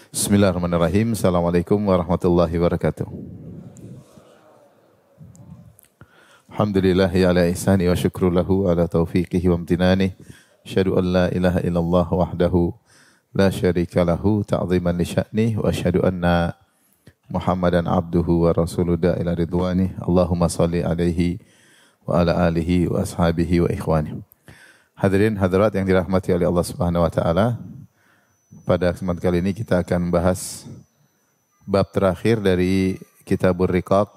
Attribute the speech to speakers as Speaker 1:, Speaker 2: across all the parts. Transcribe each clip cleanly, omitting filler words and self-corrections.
Speaker 1: Bismillahirrahmanirrahim. Assalamualaikum warahmatullahi wabarakatuh. Alhamdulillahi ala ihsani wa syukru lahu ala taufiqihi wa amtinani. Asyhadu an la ilaha illallah wahdahu la syarika lahu ta'ziman li sya'ni wa asyhadu anna Muhammadan abduhu wa rasuluhu ila ridwani. Allahumma salli alaihi wa ala alihi wa ashabihi wa ikhwani. Hadirin hadirat yang dirahmati oleh Allah Subhanahu wa taala. Pada kesempatan kali ini kita akan membahas bab terakhir dari Kitabur Riqaq,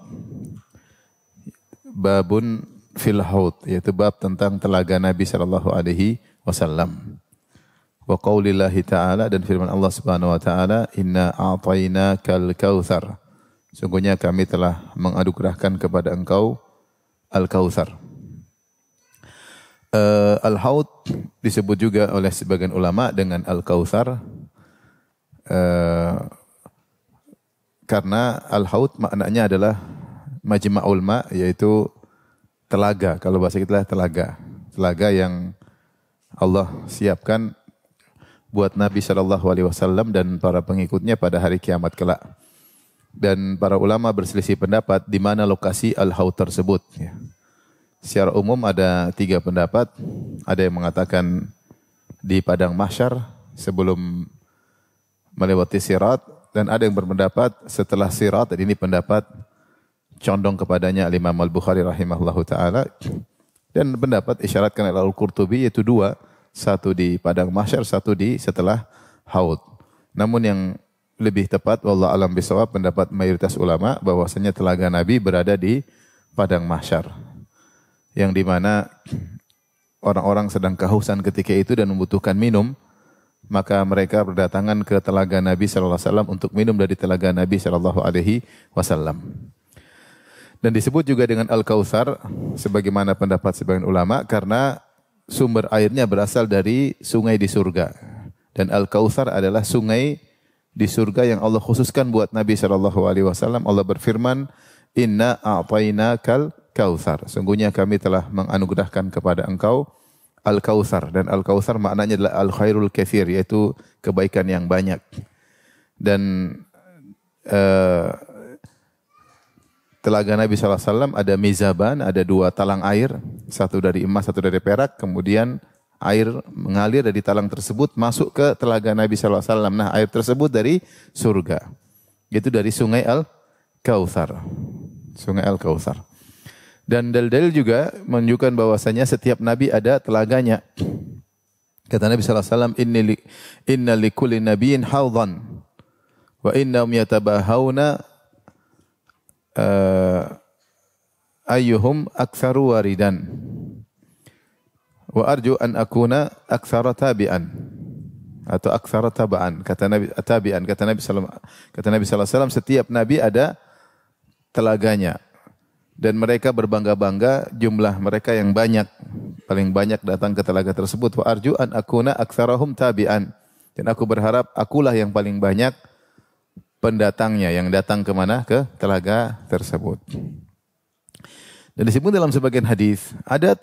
Speaker 1: babun fil haud, yaitu bab tentang telaga Nabi sallallahu alaihi wasallam. Wa qaulillahi ta'ala, dan firman Allah Subhanahu wa taala, inna a'tainakal kautsar. Sungguhnya kami telah menganugerahkan kepada engkau al-kautsar. Al-haud disebut juga oleh sebagian ulama dengan al-kautsar karena al-haud maknanya adalah majma'ul ma', yaitu telaga. Kalau bahasa kita telaga. Telaga yang Allah siapkan buat Nabi SAW dan para pengikutnya pada hari kiamat kelak. Dan para ulama berselisih pendapat di mana lokasi al-haud tersebut. Ya. Secara umum ada 3 pendapat. Ada yang mengatakan di padang mahsyar sebelum melewati sirat, dan ada yang berpendapat setelah sirat, dan ini pendapat condong kepadanya Imam Al-Bukhari rahimahullahu taala, dan pendapat isyaratkan oleh Al-Qurtubi yaitu 2, satu di padang mahsyar, satu di setelah haud. Namun yang lebih tepat wallahu alam bisawab, pendapat mayoritas ulama bahwasanya telaga Nabi berada di padang mahsyar, yang dimana orang-orang sedang kehausan ketika itu dan membutuhkan minum, maka mereka berdatangan ke telaga Nabi SAW untuk minum dari telaga Nabi SAW. Dan disebut juga dengan Al-Kautsar, sebagaimana pendapat sebagian ulama, karena sumber airnya berasal dari sungai di surga. Dan Al-Kautsar adalah sungai di surga yang Allah khususkan buat Nabi SAW. Allah berfirman, inna a'tainakal Kautsar. Sungguhnya kami telah menganugerahkan kepada engkau Al-Kautsar. Dan Al-Kautsar maknanya adalah Al-Khairul Katsir, yaitu kebaikan yang banyak. Dan telaga Nabi SAW ada mizaban, ada 2 talang air. Satu dari emas, satu dari perak. Kemudian air mengalir dari talang tersebut masuk ke telaga Nabi SAW. Nah, air tersebut dari surga. Itu dari sungai Al-Kautsar. Sungai Al-Kautsar. Dan dalil-dalil juga menunjukkan bahwasanya setiap nabi ada telaganya. Kata Nabi SAW, inna likulli nabiyyin hawdhan wa innahum yatabahawna ayyuhum aktsaru waridan wa arju an akuna aktsara tabi'an atau aktsara taba'an. Kata Nabi SAW, setiap nabi ada telaganya. Dan mereka berbangga-bangga jumlah mereka yang banyak, paling banyak datang ke telaga tersebut. Wa arju an akuna aktsarahum tabi'an. Dan aku berharap akulah yang paling banyak pendatangnya, yang datang ke mana? Ke telaga tersebut. Dan disebut dalam sebagian hadis, ada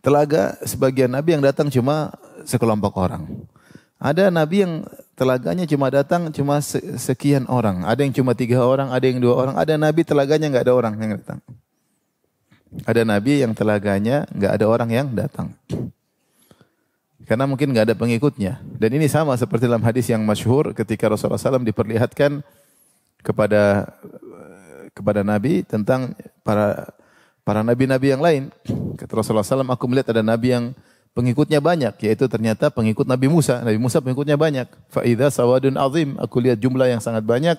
Speaker 1: telaga sebagian nabi yang datang cuma sekelompok orang. Ada nabi yang telaganya cuma datang cuma sekian orang. Ada yang cuma 3 orang, ada yang 2 orang. Ada nabi telaganya enggak ada orang yang datang. Ada nabi yang telaganya enggak ada orang yang datang. Karena mungkin enggak ada pengikutnya. Dan ini sama seperti dalam hadis yang masyhur ketika Rasulullah SAW diperlihatkan kepada nabi tentang para nabi-nabi yang lain. Kata Rasulullah SAW, aku melihat ada nabi yang pengikutnya banyak, yaitu ternyata pengikut Nabi Musa. Nabi Musa pengikutnya banyak. Fa idza sawadun azim, aku lihat jumlah yang sangat banyak.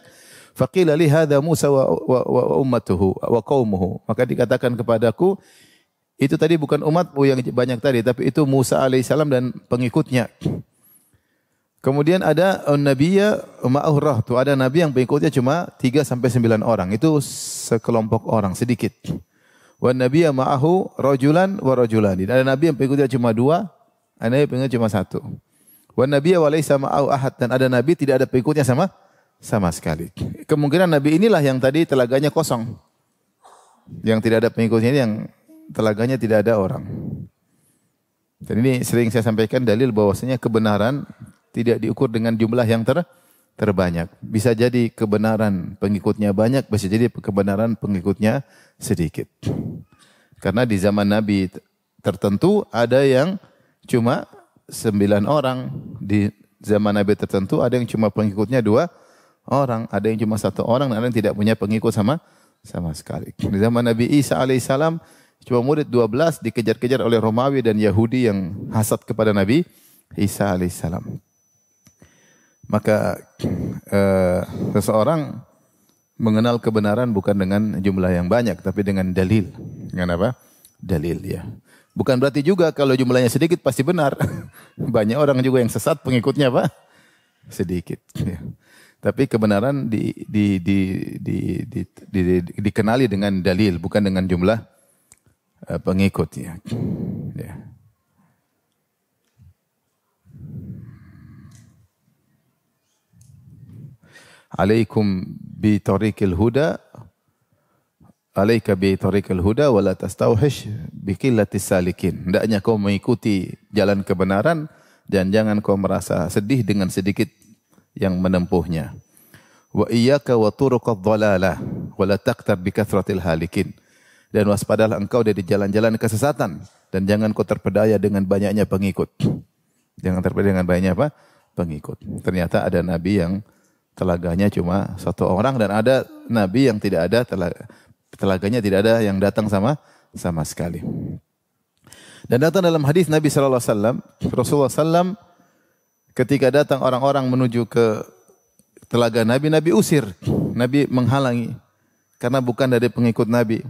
Speaker 1: Faqila li hadza Musa wa ummatuhu wa qaumuhu. Maka dikatakan kepadaku, itu tadi bukan umatmu yang banyak tadi, tapi itu Musa alaihissalam dan pengikutnya. Kemudian ada nabiyya ma'ahu rahtu, ada nabi yang pengikutnya cuma 3 sampai 9 orang. Itu sekelompok orang, sedikit. Wa nabiyya ma'ahu rajulan wa rajulani. Ada nabi yang pengikutnya cuma 2, ada nabi yang pengikutnya cuma 1. Wa nabiyya wa laisa ma'ahu ahad, dan ada nabi tidak ada pengikutnya sama sekali. Kemungkinan nabi inilah yang tadi telaganya kosong. Yang tidak ada pengikutnya ini yang telaganya tidak ada orang. Dan ini sering saya sampaikan dalil bahwasanya kebenaran tidak diukur dengan jumlah yang terbanyak. Bisa jadi kebenaran pengikutnya banyak, bisa jadi kebenaran pengikutnya sedikit. Karena di zaman Nabi tertentu ada yang cuma 9 orang. Di zaman Nabi tertentu ada yang cuma pengikutnya 2 orang. Ada yang cuma 1 orang dan ada yang tidak punya pengikut sama sekali. Di zaman Nabi Isa alaihissalam cuma murid 12 dikejar-kejar oleh Romawi dan Yahudi yang hasad kepada Nabi Isa alaihissalam. Maka seseorang mengenal kebenaran bukan dengan jumlah yang banyak, tapi dengan dalil. Dengan apa? Dalil, ya. Bukan berarti juga kalau jumlahnya sedikit pasti benar. Banyak orang juga yang sesat pengikutnya apa? Sedikit. Ya. Tapi kebenaran dikenali dengan dalil, bukan dengan jumlah pengikut. Ya. Ya. Alaikum bi tariqil huda alaika bi tariqil huda wala tastauhish bi qillatis salikin. Hendaknya kau mengikuti jalan kebenaran dan jangan kau merasa sedih dengan sedikit yang menempuhnya. Wa iyyaka wa turuqadh dhalalah wala taqtar bi kathratil halikin. Dan waspadalah engkau dari jalan-jalan kesesatan dan jangan kau terpedaya dengan banyaknya pengikut. Jangan terpedaya dengan banyaknya apa? Pengikut. Ternyata ada nabi yang telaganya cuma 1 orang dan ada nabi yang tidak ada telaganya tidak ada yang datang sama sekali. Dan datang dalam hadis Nabi sallallahu alaihi wasallam, Rasulullah sallam ketika datang orang-orang menuju ke telaga Nabi, Nabi usir, Nabi menghalangi karena bukan dari pengikut Nabi.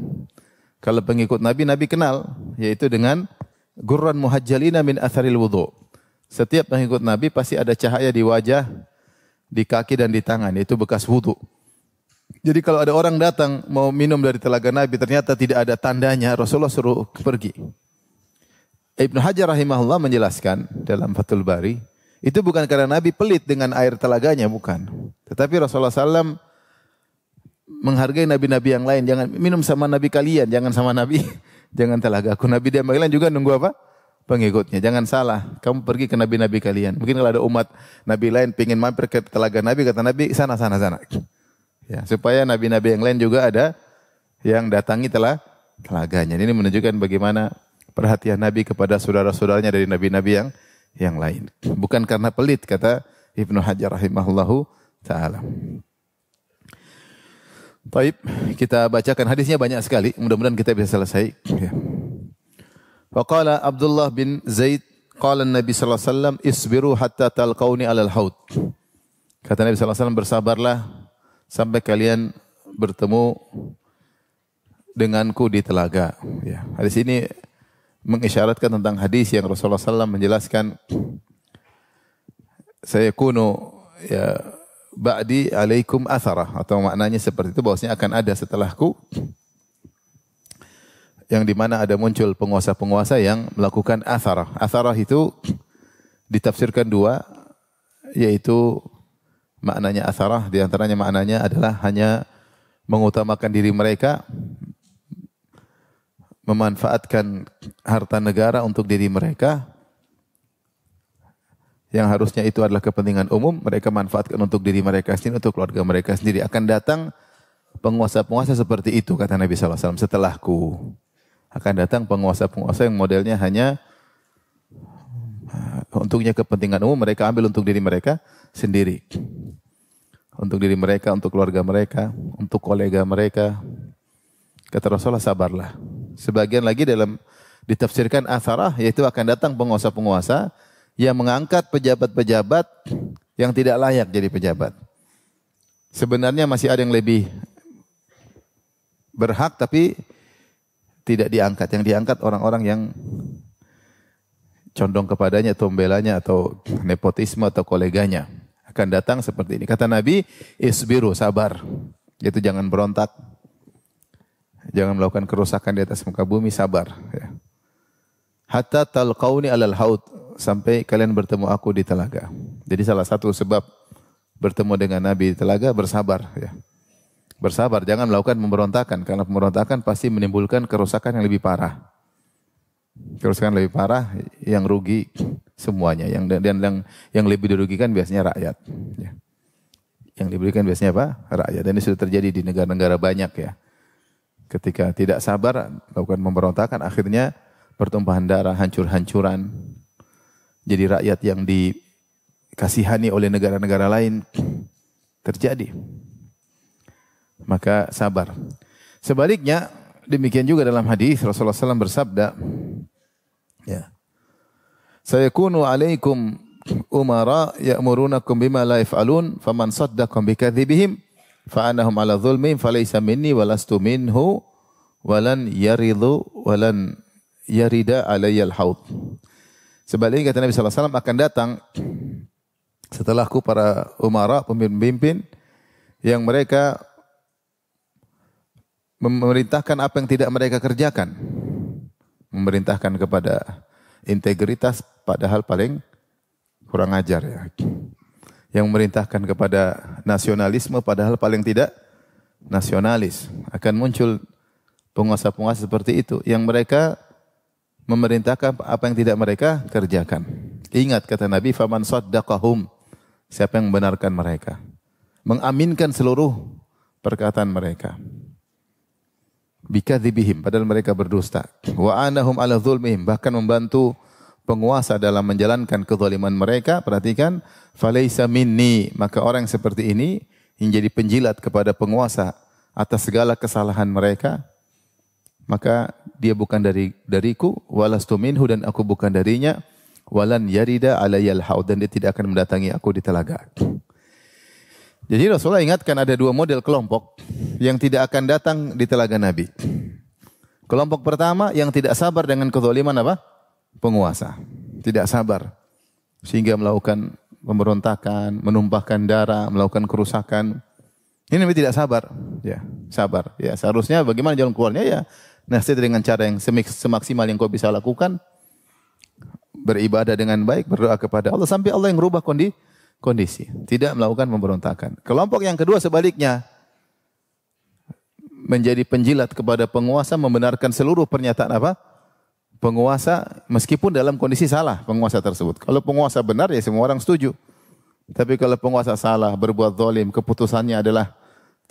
Speaker 1: Kalau pengikut Nabi, Nabi kenal, yaitu dengan gurran muhajjalina min atharil wudu. Setiap pengikut Nabi pasti ada cahaya di wajah, di kaki dan di tangan, itu bekas wudu. Jadi kalau ada orang datang mau minum dari telaga Nabi ternyata tidak ada tandanya, Rasulullah suruh pergi. Ibnu Hajar rahimahullah menjelaskan dalam Fathul Bari, itu bukan karena Nabi pelit dengan air telaganya, bukan. Tetapi Rasulullah SAW menghargai nabi-nabi yang lain. Jangan minum sama nabi kalian, jangan sama nabi, jangan telagaku. Nabi yang lain juga nunggu apa? Pengikutnya. Jangan salah, kamu pergi ke nabi-nabi kalian. Mungkin kalau ada umat nabi lain pingin mampir ke telaga Nabi, kata Nabi, sana. Ya, supaya nabi-nabi yang lain juga ada yang datangi telaganya. Ini menunjukkan bagaimana perhatian Nabi kepada saudara-saudaranya dari nabi-nabi yang lain. Bukan karena pelit, kata Ibnu Hajar rahimahullahu ta'ala. Baik, kita bacakan hadisnya banyak sekali. Mudah-mudahan kita bisa selesai. Ya. Faqala Abdullah bin Zaid, qala Nabi sallallahu alaihi wasallam, isbiru hatta talqauni alal haud. Kata Nabi sallallahu alaihi wasallam, bersabarlah sampai kalian bertemu denganku di telaga. Ya. Hadis ini mengisyaratkan tentang hadis yang Rasulullah SAW menjelaskan, saya kuno ya ba'di alaikum atharah, atau maknanya seperti itu, bahwasanya akan ada setelahku yang di mana ada muncul penguasa-penguasa yang melakukan atharah. Atharah itu ditafsirkan 2, yaitu maknanya atharah, di antaranya maknanya adalah hanya mengutamakan diri mereka, memanfaatkan harta negara untuk diri mereka, yang harusnya itu adalah kepentingan umum, mereka manfaatkan untuk diri mereka sendiri, untuk keluarga mereka sendiri. Akan datang penguasa-penguasa seperti itu, kata Nabi SAW, setelahku. Akan datang penguasa-penguasa yang modelnya hanya untuknya kepentingan umum, mereka ambil untuk diri mereka sendiri. Untuk diri mereka, untuk keluarga mereka, untuk kolega mereka. Kata Rasulullah, sabarlah. Sebagian lagi dalam ditafsirkan atharah, yaitu akan datang penguasa-penguasa yang mengangkat pejabat-pejabat yang tidak layak jadi pejabat. Sebenarnya masih ada yang lebih berhak tapi tidak diangkat. Yang diangkat orang-orang yang condong kepadanya, atau membelanya, atau nepotisme, atau koleganya. Akan datang seperti ini. Kata Nabi, isbiru, sabar. Yaitu jangan berontak. Jangan melakukan kerusakan di atas muka bumi, sabar. Ya. Hatta talqauni alal haud, sampai kalian bertemu aku di telaga. Jadi salah satu sebab bertemu dengan Nabi di telaga, bersabar. Ya. Bersabar, jangan melakukan pemberontakan. Karena pemberontakan pasti menimbulkan kerusakan yang lebih parah. Kerusakan lebih parah, yang rugi semuanya. Yang lebih dirugikan biasanya rakyat. Ya. yang diberikan biasanya apa? Rakyat. Dan ini sudah terjadi di negara-negara banyak ya. Ketika tidak sabar, melakukan pemberontakan, akhirnya pertumpahan darah, hancur-hancuran. Jadi rakyat yang dikasihani oleh negara-negara lain terjadi. Maka sabar. Sebaliknya, demikian juga dalam hadis Rasulullah SAW bersabda, ya, sayakunu alaikum umara ya'murunakum bima la yaf'alun faman saddaqakum bikadzibihim fa anahum ala dzulmihim falaysa minni walastu minhu walan yaridu walan yarida alayyal haud. Sebaliknya kata Nabi sallallahu alaihi wasallam akan datang setelahku para umara, pemimpin yang mereka memerintahkan apa yang tidak mereka kerjakan. Memerintahkan kepada integritas padahal paling kurang ajar ya. Yang memerintahkan kepada nasionalisme padahal paling tidak nasionalis. Akan muncul penguasa-penguasa seperti itu yang mereka memerintahkan apa yang tidak mereka kerjakan. Ingat kata Nabi, faman saddaqahum, siapa yang membenarkan mereka, mengaminkan seluruh perkataan mereka. Bikadzibihim, padahal mereka berdusta. Wa anahum ala dzulmihim, bahkan membantu penguasa dalam menjalankan kezaliman mereka. Perhatikan, falaysa minni, maka orang seperti ini yang jadi penjilat kepada penguasa atas segala kesalahan mereka, maka dia bukan dariku, walastu minhu, dan aku bukan darinya, walan yarida alayyal haud, dan dia tidak akan mendatangi aku di telaga. Jadi Rasulullah ingatkan ada dua model kelompok yang tidak akan datang di telaga Nabi. Kelompok pertama yang tidak sabar dengan kezaliman apa? Penguasa. Tidak sabar. Sehingga melakukan pemberontakan, menumpahkan darah, melakukan kerusakan. Ini Nabi tidak sabar. Ya, sabar. Ya, seharusnya bagaimana jalan keluarnya? Ya, nasihat dengan cara yang semaksimal yang kau bisa lakukan. Beribadah dengan baik, berdoa kepada Allah sampai Allah yang merubah kondisi. Tidak melakukan pemberontakan. Kelompok yang kedua sebaliknya, menjadi penjilat kepada penguasa, membenarkan seluruh pernyataan apa? Penguasa meskipun dalam kondisi salah penguasa tersebut. Kalau penguasa benar ya semua orang setuju. Tapi kalau penguasa salah, berbuat zalim, keputusannya adalah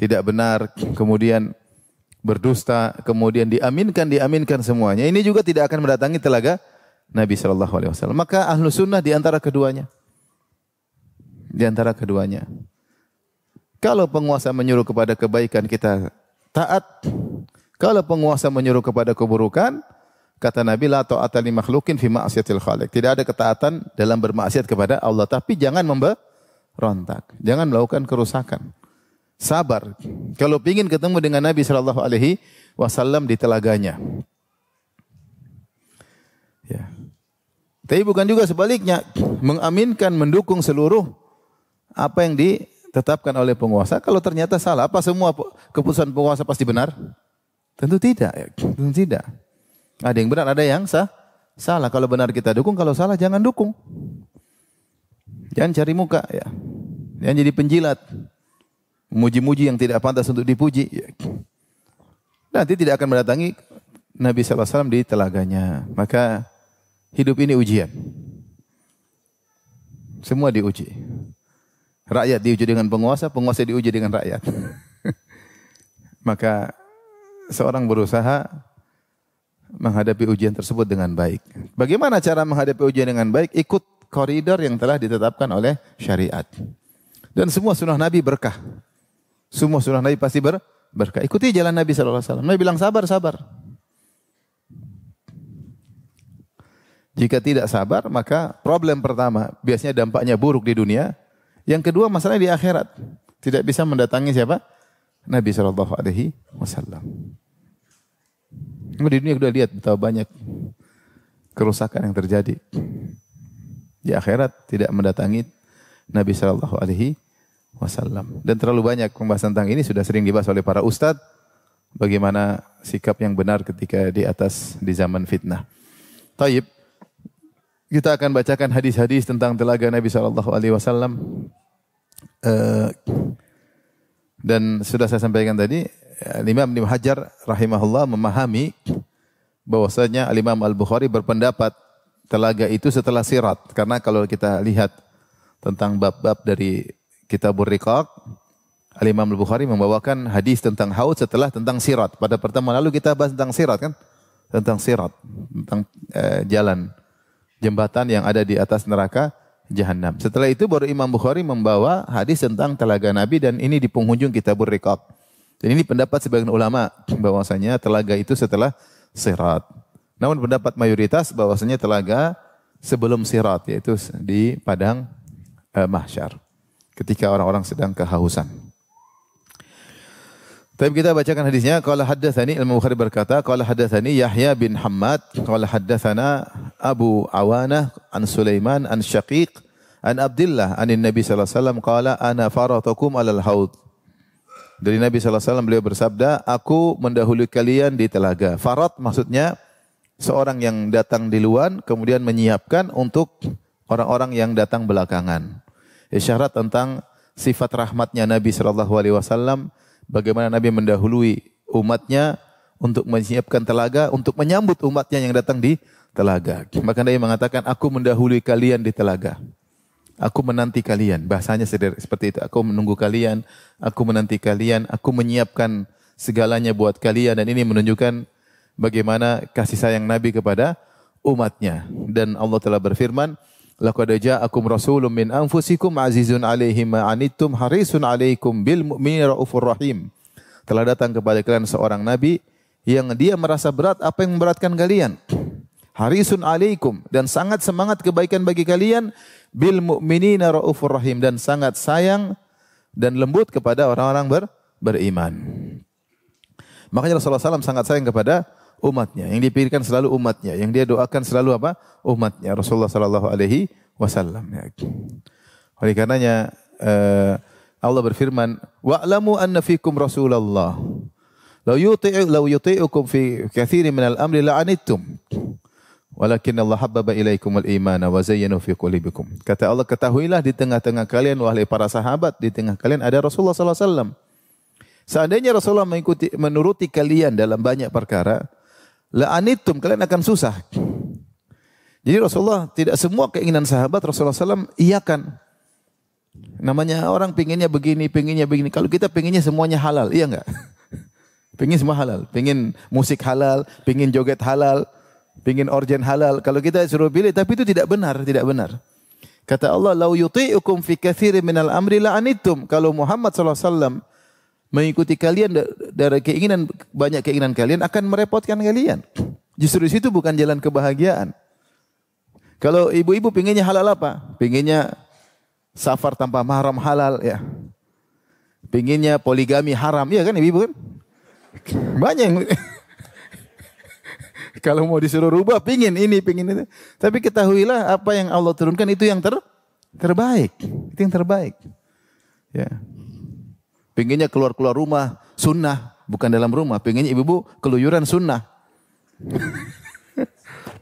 Speaker 1: tidak benar, kemudian berdusta, kemudian diaminkan semuanya. Ini juga tidak akan mendatangi telaga Nabi SAW. Maka ahlu sunnah di antara keduanya. Di antara keduanya. Kalau penguasa menyuruh kepada kebaikan, kita taat. Kalau penguasa menyuruh kepada keburukan, kata Nabi, la ta'ata li makhlukin fi ma'siyatil khaliq. Tidak ada ketaatan dalam bermaksiat kepada Allah, tapi jangan memberontak, jangan melakukan kerusakan. Sabar. Kalau ingin ketemu dengan Nabi sallallahu alaihi wasallam di telaganya. Ya. Tapi bukan juga sebaliknya, mengaminkan, mendukung seluruh apa yang ditetapkan oleh penguasa. Kalau ternyata salah, apa semua keputusan penguasa pasti benar? Tentu tidak. Tentu tidak. Ada yang benar, ada yang salah. Kalau benar kita dukung, kalau salah jangan dukung. Jangan cari muka. Ya. Jangan jadi penjilat. Memuji-muji yang tidak pantas untuk dipuji. Ya. Nanti tidak akan mendatangi Nabi SAW di telaganya. Maka hidup ini ujian. Semua diuji. Rakyat diuji dengan penguasa, penguasa diuji dengan rakyat. Maka seorang berusaha menghadapi ujian tersebut dengan baik. Bagaimana cara menghadapi ujian dengan baik? Ikut koridor yang telah ditetapkan oleh syariat. Dan semua sunnah Nabi berkah. Semua sunnah Nabi pasti berkah. Ikuti jalan Nabi SAW. Nabi bilang sabar. Jika tidak sabar, maka problem pertama, biasanya dampaknya buruk di dunia. Yang kedua, masalahnya di akhirat. Tidak bisa mendatangi siapa? Nabi SAW. Di dunia sudah lihat betapa banyak kerusakan yang terjadi. Di akhirat tidak mendatangi Nabi SAW. Dan terlalu banyak pembahasan tentang ini sudah sering dibahas oleh para ustadz. Bagaimana sikap yang benar ketika di zaman fitnah. Taib. Kita akan bacakan hadis-hadis tentang telaga Nabi SAW. Dan sudah saya sampaikan tadi, Imam Ibnu Hajar rahimahullah memahami bahwasanya Imam Al-Bukhari berpendapat telaga itu setelah sirat. Karena kalau kita lihat tentang bab-bab dari Kitabur Riqaq, Al-Imam Al-Bukhari membawakan hadis tentang haud setelah tentang sirat. Pada pertemuan lalu kita bahas tentang sirat kan? Tentang sirat, tentang jalan jembatan yang ada di atas neraka Jahannam. Setelah itu baru Imam Bukhari membawa hadis tentang telaga Nabi dan ini di penghujung Kitabur Riqaq. Dan ini pendapat sebagian ulama bahwasanya telaga itu setelah sirat. Namun pendapat mayoritas bahwasanya telaga sebelum sirat, yaitu di padang mahsyar ketika orang-orang sedang kehausan. Tapi kita bacakan hadisnya. Qala haddatsani, Imam Bukhari berkata, qala haddatsani Yahya bin Hammad, qala haddatsana Abu Awanah an Sulaiman an Syaqiq an Abdullah anin Nabi sallallahu alaihi wasallam qala ana faratukum alal haud. Dari Nabi sallallahu alaihi wasallam beliau bersabda, aku mendahului kalian di telaga. Farat maksudnya seorang yang datang duluan kemudian menyiapkan untuk orang-orang yang datang belakangan. Isyarat tentang sifat rahmatnya Nabi sallallahu alaihi wasallam, bagaimana Nabi mendahului umatnya untuk menyiapkan telaga untuk menyambut umatnya yang datang di telaga. Maka Nabi mengatakan, aku mendahului kalian di telaga. Aku menanti kalian. Bahasanya seperti itu. Aku menunggu kalian, aku menanti kalian, aku menyiapkan segalanya buat kalian. Dan ini menunjukkan bagaimana kasih sayang Nabi kepada umatnya. Dan Allah telah berfirman, laqad ja'akum rasulun min anfusikum azizun 'alaihi ma 'anittum harisun 'alaikum bil mu'minina raufur rahim. Telah datang kepada kalian seorang nabi yang dia merasa berat apa yang memberatkan kalian. Harisun 'alaikum, dan sangat semangat kebaikan bagi kalian, bil mu'minina raufur rahim, dan sangat sayang dan lembut kepada orang-orang beriman. Makanya Rasulullah SAW sangat sayang kepada umatnya, yang dipikirkan selalu umatnya, yang dia doakan selalu apa? Umatnya Rasulullah sallallahu alaihi wasallam. Oleh karenanya Allah berfirman, wa'lamu anna fikum Rasulullah law yuti'ukum fi katsirin minal amri la'anittum walakin Allah habbaba ilaikumul imana wa zayyanahu fi qulubikum. Kata Allah, ketahuilah di tengah-tengah kalian wahai para sahabat, di tengah kalian ada Rasulullah sallallahu alaihi wasallam. Seandainya Rasulullah menuruti kalian dalam banyak perkara, la'anittum, kalian akan susah. Jadi Rasulullah tidak semua keinginan sahabat Rasulullah SAW iyakan. Namanya orang pinginnya begini. Kalau kita pinginnya semuanya halal, iya enggak? Pingin semua halal. Pingin musik halal, pingin joget halal, pingin organ halal. Kalau kita suruh pilih, tapi itu tidak benar. Kata Allah, lau yuti'ukum fi katsirin minal amri la'anittum. Kalau Muhammad SAW mengikuti kalian dari banyak keinginan kalian akan merepotkan kalian. Justru di situ bukan jalan kebahagiaan. Kalau ibu-ibu pinginnya halal apa? Pinginnya safar tanpa mahram halal ya. Pinginnya poligami haram, iya kan ibu-ibu kan? Banyak yang kalau mau disuruh rubah pingin ini, pingin itu. Tapi ketahuilah apa yang Allah turunkan itu yang terbaik. Itu yang terbaik. Ya. Pinginnya keluar rumah sunnah, bukan dalam rumah. Pinginnya ibu-ibu keluyuran sunnah.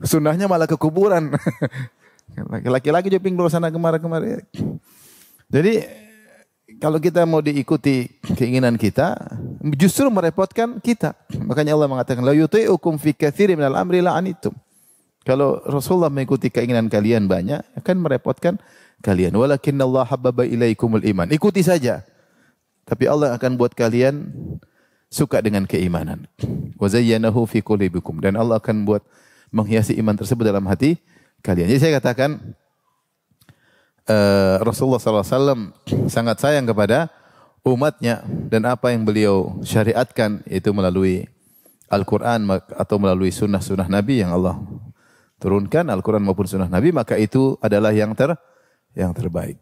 Speaker 1: Sunnahnya malah ke kuburan. Laki-laki juga pingin keluar sana kemari. Jadi kalau kita mau diikuti keinginan kita, justru merepotkan kita. Makanya Allah mengatakan, la yuti'ukum fi katsirin minal amri la'anittum. Kalau Rasulullah mengikuti keinginan kalian banyak, akan merepotkan kalian. Walakinnallaha habbaba ilaikumul iman. Ikuti saja. Tapi Allah akan buat kalian suka dengan keimanan. Wa zayyanahu fi qulubikum, dan Allah akan buat menghiasi iman tersebut dalam hati kalian. Jadi saya katakan Rasulullah SAW sangat sayang kepada umatnya, dan apa yang beliau syariatkan itu melalui Al-Quran atau melalui sunnah-sunnah Nabi yang Allah turunkan, Al-Quran maupun sunnah Nabi, maka itu adalah yang terbaik.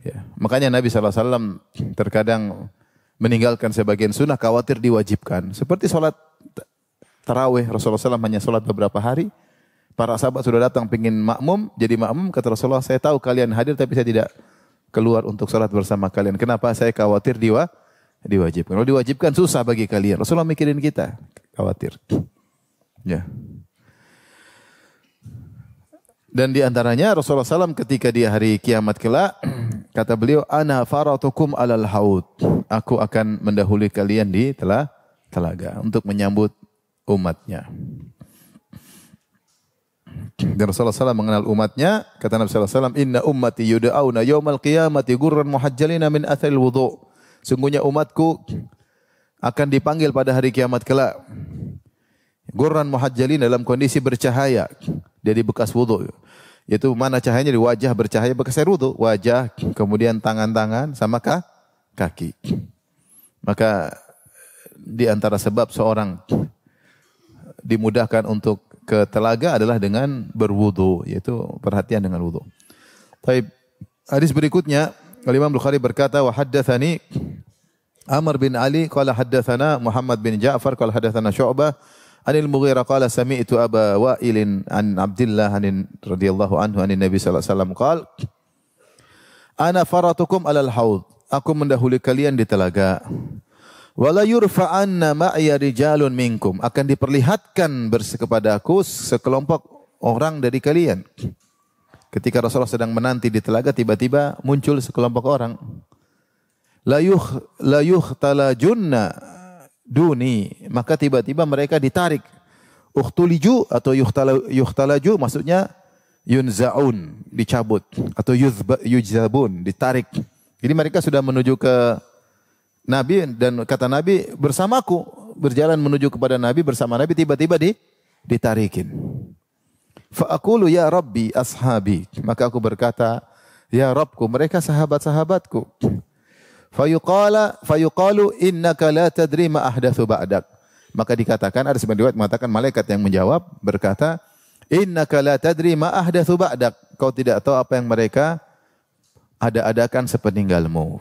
Speaker 1: Ya. Makanya Nabi SAW terkadang meninggalkan sebagian sunnah, khawatir diwajibkan. Seperti sholat tarawih, Rasulullah SAW hanya sholat beberapa hari. Para sahabat sudah datang pingin makmum, jadi makmum. Kata Rasulullah, saya tahu kalian hadir tapi saya tidak keluar untuk sholat bersama kalian. Kenapa? Saya khawatir diwajibkan. Kalau diwajibkan susah bagi kalian. Rasulullah mikirin kita, khawatir. Ya. Dan di antaranya Rasulullah SAW ketika di hari kiamat kelak, kata beliau, ana faratukum alal haud. Aku akan mendahului kalian di telaga untuk menyambut umatnya. Dan Rasulullah SAW mengenal umatnya, kata Nabi SAW, inna ummati yuda'auna yawmal qiyamati gurran muhajjalina min atharil wudu'. Sungguhnya umatku akan dipanggil pada hari kiamat kelak. Ghurran muhajjalin, dalam kondisi bercahaya dari bekas wudu. Yaitu mana cahayanya? Di wajah bercahaya bekas air wudu. Wajah, kemudian tangan-tangan sama kaki. Maka di antara sebab seorang dimudahkan untuk ke telaga adalah dengan berwudu, yaitu perhatian dengan wudu. Baik, hadis berikutnya, Imam Bukhari berkata, wa haddatsani Amr bin Ali qala haddatsana Muhammad bin Ja'far qala haddatsana Syu'bah anil Mughirah qala sami'tu Aba Wa'il an Abdullah radhiyallahu anhu anin Nabi sallallahu alaihi wasallam qala ana faratukum alal haud, aku mendahului kalian di telaga. Wala yurfa'anna ma'ya rijalun minkum, akan diperlihatkan kepada aku sekelompok orang dari kalian. Ketika Rasulullah sedang menanti di telaga, tiba-tiba muncul sekelompok orang. La yuhtalajunna duni, maka tiba-tiba mereka ditarik. Ukhtuliju atau yuhtalaju maksudnya yunza'un, dicabut, atau yujzabun, ditarik. Jadi mereka sudah menuju ke Nabi, dan kata Nabi, bersamaku, berjalan menuju kepada Nabi bersama Nabi, tiba-tiba ditarikin. Fa'aqulu ya Rabbi ashabi, maka aku berkata, ya Rabbku, mereka sahabat-sahabatku. Fayuqalu innaka la tadri ma ahdatsu ba'dak. Maka dikatakan, ada sebagian riwayat mengatakan malaikat yang menjawab berkata, innaka la tadri ma ahdatsu ba'dak. Kau tidak tahu apa yang mereka ada-adakan sepeninggalmu.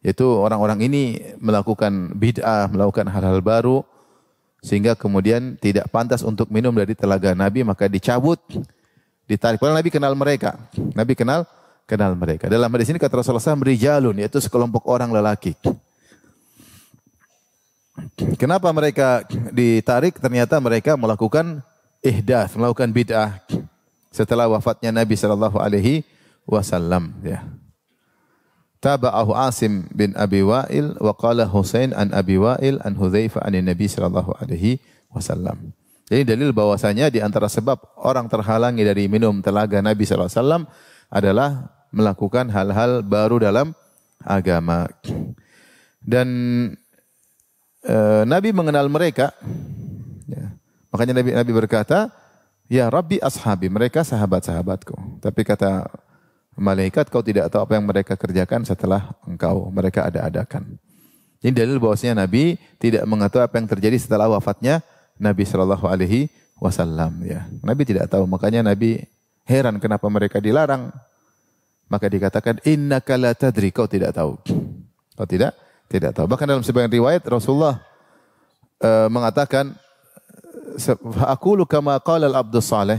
Speaker 1: Yaitu orang-orang ini melakukan bid'ah, melakukan hal-hal baru, sehingga kemudian tidak pantas untuk minum dari telaga Nabi, maka dicabut, ditarik. Padahal Nabi kenal mereka. Nabi kenal mereka. Dalam hadis ini kata Rasulullah SAW, rijalun, yaitu sekelompok orang lelaki. Kenapa mereka ditarik? Ternyata mereka melakukan ihdath, melakukan bid'ah setelah wafatnya Nabi SAW. Ya. Taba'ahu Asim bin Abi Wa'il wa qala Husain an Abi Wa'il an Hudzaifah an Nabi sallallahu alaihi wasallam. Jadi dalil bahwasanya di antara sebab orang terhalangi dari minum telaga Nabi sallallahu alaihi wasallam adalah melakukan hal-hal baru dalam agama. Dan Nabi mengenal mereka. Ya. Makanya Nabi berkata, "Ya Rabbi ashabi," mereka sahabat-sahabatku. Tapi kata malaikat, kau tidak tahu apa yang mereka kerjakan setelah mereka ada-adakan. Ini dalil bahwasanya Nabi tidak mengetahui apa yang terjadi setelah wafatnya Nabi sallallahu alaihi wasallam. Ya, Nabi tidak tahu, makanya Nabi heran kenapa mereka dilarang. Maka dikatakan innaka la tadri, kau tidak tahu. Kau tidak tahu. Bahkan dalam sebagian riwayat Rasulullah mengatakan, "Aqulu kama qala al-abdus salih."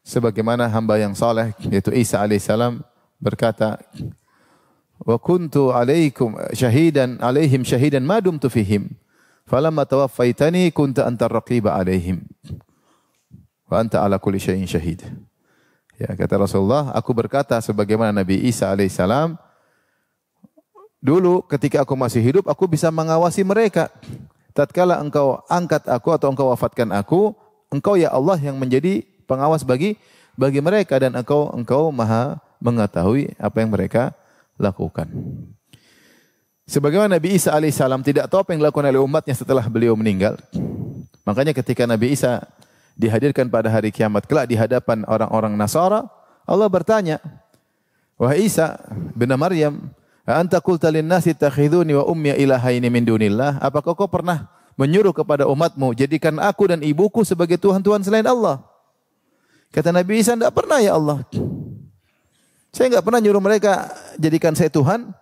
Speaker 1: Sebagaimana hamba yang saleh, yaitu Isa alaihissalam berkata, wa kuntu alaikum syahidan alaihim syahidan ma dumtu fihim falamma tawaffaitani kunta anta raqiba alaihim wa anta ala kulli syai'in syahid. Ya, kata Rasulullah, aku berkata sebagaimana Nabi Isa alaihissalam, dulu ketika aku masih hidup aku bisa mengawasi mereka. Tatkala engkau angkat aku atau engkau wafatkan aku, engkau ya Allah yang menjadi pengawas bagi mereka, dan engkau maha mengetahui apa yang mereka lakukan. Sebagaimana Nabi Isa alaihissalam tidak tahu apa yang dilakukan oleh umatnya setelah beliau meninggal. Makanya ketika Nabi Isa dihadirkan pada hari kiamat kelak di hadapan orang-orang Nasara, Allah bertanya, wahai Isa bin Maryam, anta qulta lin-nasi ittakhiduni wa ummi ilahaini min dunillah? Apakah kau pernah menyuruh kepada umatmu, jadikan aku dan ibuku sebagai tuhan-tuhan selain Allah? Kata Nabi Isa, tidak pernah ya Allah. Saya enggak pernah nyuruh mereka jadikan saya Tuhan,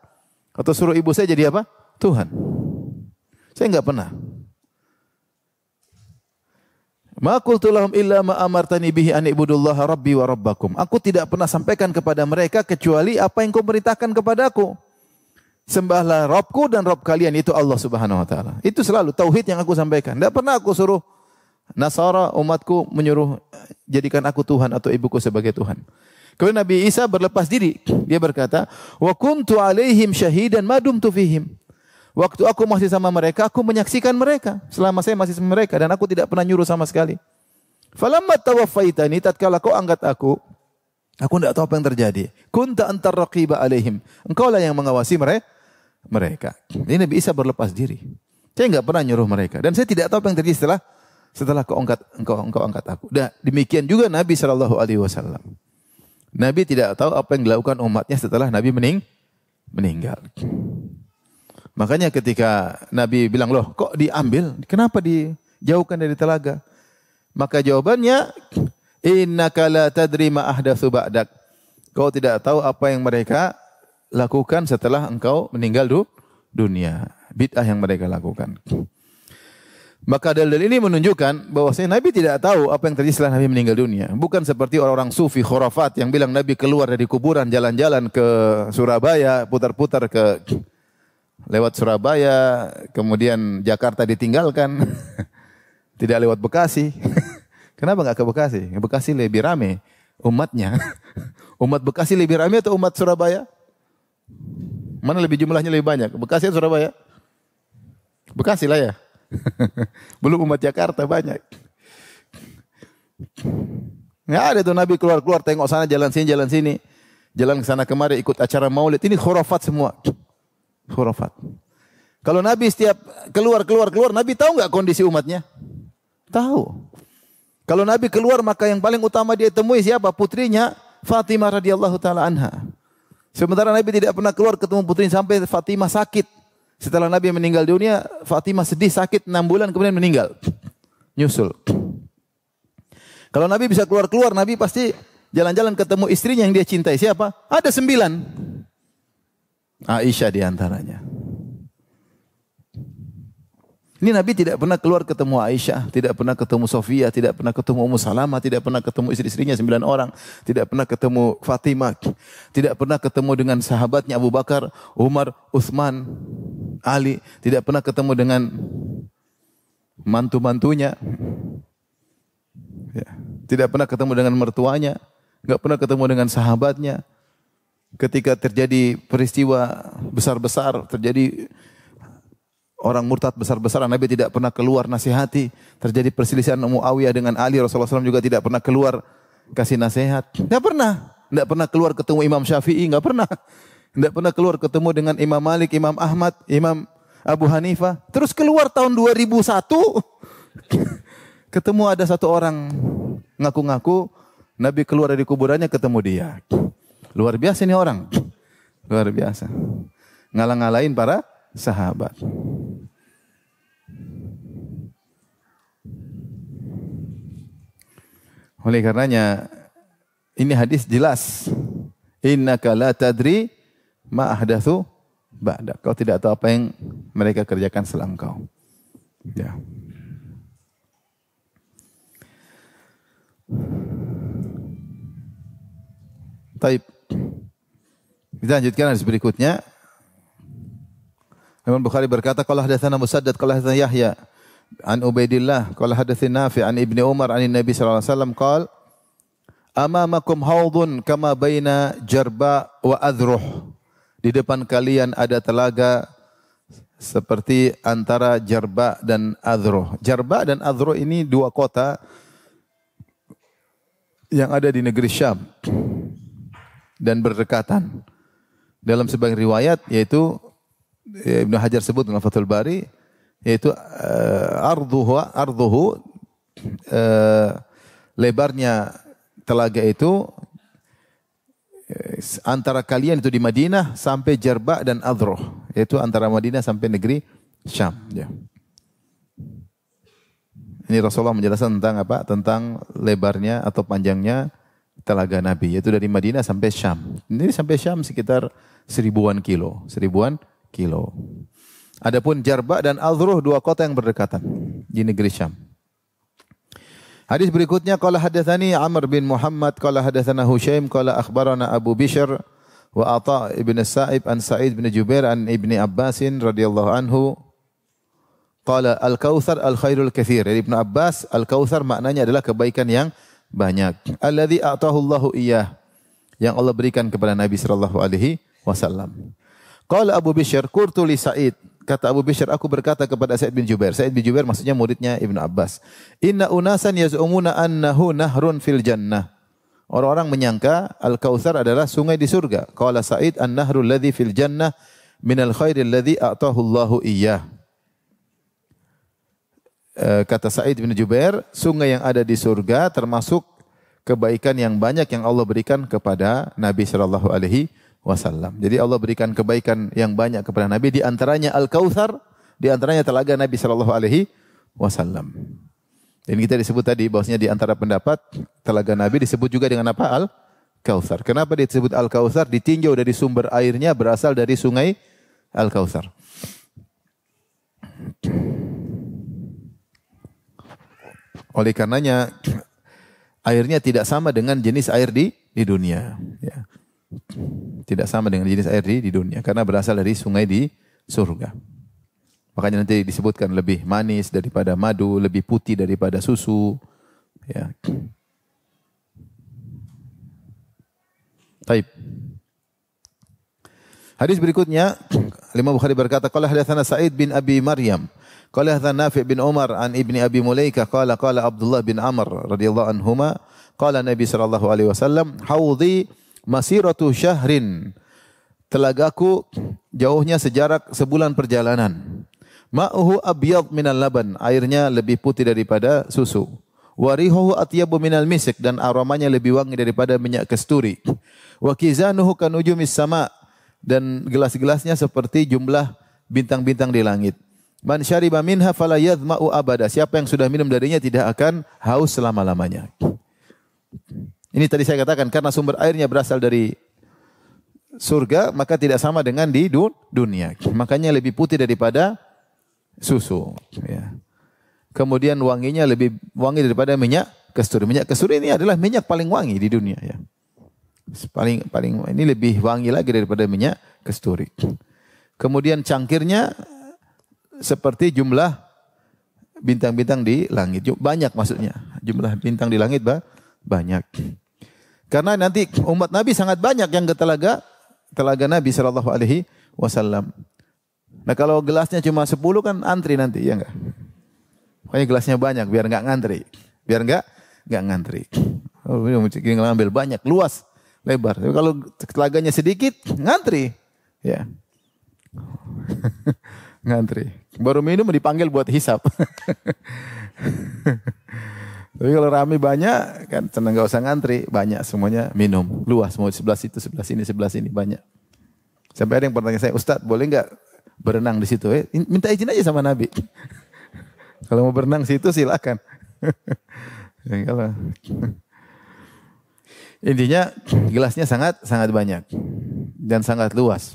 Speaker 1: atau suruh ibu saya jadi apa? Tuhan. Saya enggak pernah. Ma qultu lahum illa ma amartani bihi an ibudullaha rabbi wa rabbakum. Aku tidak pernah sampaikan kepada mereka kecuali apa yang kau perintahkan kepadaku. Sembahlah Rabbku dan Rabb kalian, itu Allah Subhanahu wa taala. Itu selalu tauhid yang aku sampaikan. Tidak pernah aku suruh Nasara umatku menyuruh jadikan aku Tuhan atau ibuku sebagai Tuhan. Kemudian Nabi Isa berlepas diri. Dia berkata, wa kuntu alaihim syahidan ma dumtu fihim. Waktu aku masih sama mereka, aku menyaksikan mereka selama saya masih sama mereka, dan aku tidak pernah nyuruh sama sekali. Falamma tawaffaitani, tatkala kau angkat aku tidak tahu apa yang terjadi. Kunta antar raqiba alaihim. Engkaulah yang mengawasi mereka. Ini Nabi Isa berlepas diri. Saya enggak pernah nyuruh mereka dan saya tidak tahu apa yang terjadi setelah engkau angkat aku. Dan demikian juga Nabi sallallahu alaihi wasallam. Nabi tidak tahu apa yang dilakukan umatnya setelah Nabi meninggal. Makanya ketika Nabi bilang, "Loh, kok diambil? Kenapa dijauhkan dari telaga?" Maka jawabannya, "Innaka la tadri ma ahdatsu ba'dak." Kau tidak tahu apa yang mereka lakukan setelah engkau meninggal dunia. Bid'ah yang mereka lakukan. Maka dalil ini menunjukkan bahwasanya Nabi tidak tahu apa yang terjadi setelah Nabi meninggal dunia. Bukan seperti orang-orang sufi khurafat yang bilang Nabi keluar dari kuburan, jalan-jalan ke Surabaya, putar-putar lewat Surabaya, kemudian Jakarta ditinggalkan. Tidak lewat Bekasi. Kenapa enggak ke Bekasi? Bekasi lebih rame umatnya. Umat Bekasi lebih rame atau umat Surabaya? Mana jumlahnya lebih banyak? Bekasi atau Surabaya? Bekasi lah ya. Belum umat Jakarta banyak. Nggak ada tuh Nabi keluar-keluar tengok sana jalan sini, jalan ke sana kemari ikut acara maulid. Ini khurafat semua. Khurafat. Kalau Nabi setiap keluar, Nabi tahu nggak kondisi umatnya? Tahu. Kalau Nabi keluar maka yang paling utama dia temui siapa? Putrinya Fatimah radhiyallahu taala anha. Sementara Nabi tidak pernah keluar ketemu putrinya sampai Fatimah sakit. Setelah Nabi meninggal dunia, Fatimah sedih, sakit 6 bulan, kemudian meninggal. Nyusul. Kalau Nabi bisa keluar-keluar, Nabi pasti jalan-jalan ketemu istrinya yang dia cintai. Siapa? Ada 9. Aisyah diantaranya. Ini Nabi tidak pernah keluar ketemu Aisyah, tidak pernah ketemu Sofia, tidak pernah ketemu Ummu Salamah, tidak pernah ketemu istri-istrinya 9 orang, tidak pernah ketemu Fatimah, tidak pernah ketemu dengan sahabatnya Abu Bakar, Umar, Utsman, Ali, tidak pernah ketemu dengan mantu-mantunya, ya. Tidak pernah ketemu dengan mertuanya, enggak pernah ketemu dengan sahabatnya. Ketika terjadi peristiwa besar-besar, terjadi orang murtad besar-besaran, Nabi tidak pernah keluar nasihati. Terjadi perselisihan Muawiyah dengan Ali, Rasulullah SAW juga tidak pernah keluar kasih nasihat. Tidak pernah. Tidak pernah keluar ketemu Imam Syafi'i, tidak pernah. Tidak pernah keluar ketemu dengan Imam Malik, Imam Ahmad, Imam Abu Hanifah. Terus keluar tahun 2001, ketemu ada satu orang ngaku-ngaku, Nabi keluar dari kuburannya ketemu dia. Luar biasa ini orang. Luar biasa. Ngalang-ngalain para sahabat. Oleh karenanya ini hadis jelas. Innaka la tadri ma ahdatsu ba'da. Kau tidak tahu apa yang mereka kerjakan setelah engkau. Ya. Baik. Kita lanjutkan hadis berikutnya. Imam Bukhari berkata, qala hadatsana Musaddad qala hadatsana Yahya an Ubaidillah qala hadatsana Nafi' an Ibnu Umar an Nabi sallallahu alaihi wasallam qala amamakum haudun kama baina Jarba wa Adhruh. Di depan kalian ada telaga seperti antara Jarba dan Adhruh. Jarba dan Adhruh ini dua kota yang ada di negeri Syam dan berdekatan. Dalam sebagian riwayat yaitu Ibnu Hajar sebut dalam Fathul Bari yaitu arduhu lebarnya telaga itu antara kalian itu di Madinah sampai Jarba dan Adhruh, yaitu antara Madinah sampai negeri Syam. Ya. Ini Rasulullah menjelaskan tentang apa? Tentang lebarnya atau panjangnya telaga Nabi, yaitu dari Madinah sampai Syam. Ini sampai Syam sekitar 1000-an kilo. Adapun Jarba dan Adhruh dua kota yang berdekatan di negeri Syam. Hadis berikutnya qala hadatsani Amr bin Muhammad qala hadatsana Husyaim qala akhbarana Abu Bishr wa Atha ibn Sa'ib an Sa'id bin Jubair an Ibni Abbasin radhiyallahu anhu qala al-kautsar al-khairul katsir. Dari Ibnu Abbas, al-kautsar maknanya adalah kebaikan yang banyak. Alladzi a'tahu Allahu iyyah, yang Allah berikan kepada Nabi sallallahu alaihi wasallam. Qala Abu Bishr qultu li Sa'id, kata Abu Bishr, aku berkata kepada Sa'id bin Jubair. Sa'id bin Jubair maksudnya muridnya Ibnu Abbas. Inna unasan yaz'umuna annahu nahrun fil jannah. Orang-orang menyangka al-kautsar adalah sungai di surga. Qala Sa'id an-nahrul ladzi fil jannah minal khairi alladhi a'tahu Allahu iyyah. Kata Sa'id bin Jubair, sungai yang ada di surga termasuk kebaikan yang banyak yang Allah berikan kepada Nabi sallallahu alaihi wasallam. Jadi Allah berikan kebaikan yang banyak kepada Nabi, di antaranya Al-Kautsar, di antaranya telaga Nabi sallallahu alaihi wasallam. Dan kita disebut tadi bahwasanya di antara pendapat telaga Nabi disebut juga dengan apa? Al-Kautsar. Kenapa disebut Al-Kautsar? Ditinjau dari sumber airnya berasal dari sungai Al-Kautsar. Oleh karenanya airnya tidak sama dengan jenis air di dunia. Ya. Tidak sama dengan jenis air di dunia karena berasal dari sungai di surga. Makanya nanti disebutkan lebih manis daripada madu, lebih putih daripada susu. Ya. Taib. Hadis berikutnya, Imam Bukhari berkata, qala hadatsana Sa'id bin Abi Maryam, qala hadatsana Nafi' bin Umar an ibni Abi Mulaikah qala Abdullah bin Amr radhiyallahu anhuma qala Nabi sallallahu alaihi wasallam, haudhi masiratu syahrin, telagaku jauhnya sejarak sebulan perjalanan. Ma'uhu abyad minal laban, airnya lebih putih daripada susu. Warihuhu atyabu minal misik, dan aromanya lebih wangi daripada minyak kasturi. Wa kizanuhu kanujumis sama, dan gelas-gelasnya seperti jumlah bintang-bintang di langit. Man syariba minha fala yadhma'u abada, siapa yang sudah minum darinya tidak akan haus selama-lamanya. Ini tadi saya katakan karena sumber airnya berasal dari surga, maka tidak sama dengan di dunia. Makanya lebih putih daripada susu. Ya. Kemudian wanginya lebih wangi daripada minyak kasturi. Minyak kasturi ini adalah minyak paling wangi di dunia. Ya. Paling ini lebih wangi lagi daripada minyak kasturi. Kemudian cangkirnya seperti jumlah bintang-bintang di langit. Banyak maksudnya. Jumlah bintang di langit banyak. Karena nanti umat Nabi sangat banyak yang ke telaga Nabi sallallahu alaihi wasallam. Nah, kalau gelasnya cuma 10 kan antri nanti, ya enggak? Makanya gelasnya banyak biar enggak ngantri. Biar enggak ngantri. Oh, ini ngambil banyak, luas, lebar. Tapi kalau telaganya sedikit, ngantri. Ya. Ngantri. Baru minum dipanggil buat hisap. Tapi kalau rame banyak, kan senang enggak usah ngantri, banyak semuanya minum, luas, mau sebelah situ, sebelah sini banyak. Sampai ada yang bertanya saya, Ustaz, boleh enggak berenang di situ? Minta izin aja sama Nabi. Kalau mau berenang situ silakan. Kalau intinya gelasnya sangat banyak dan sangat luas.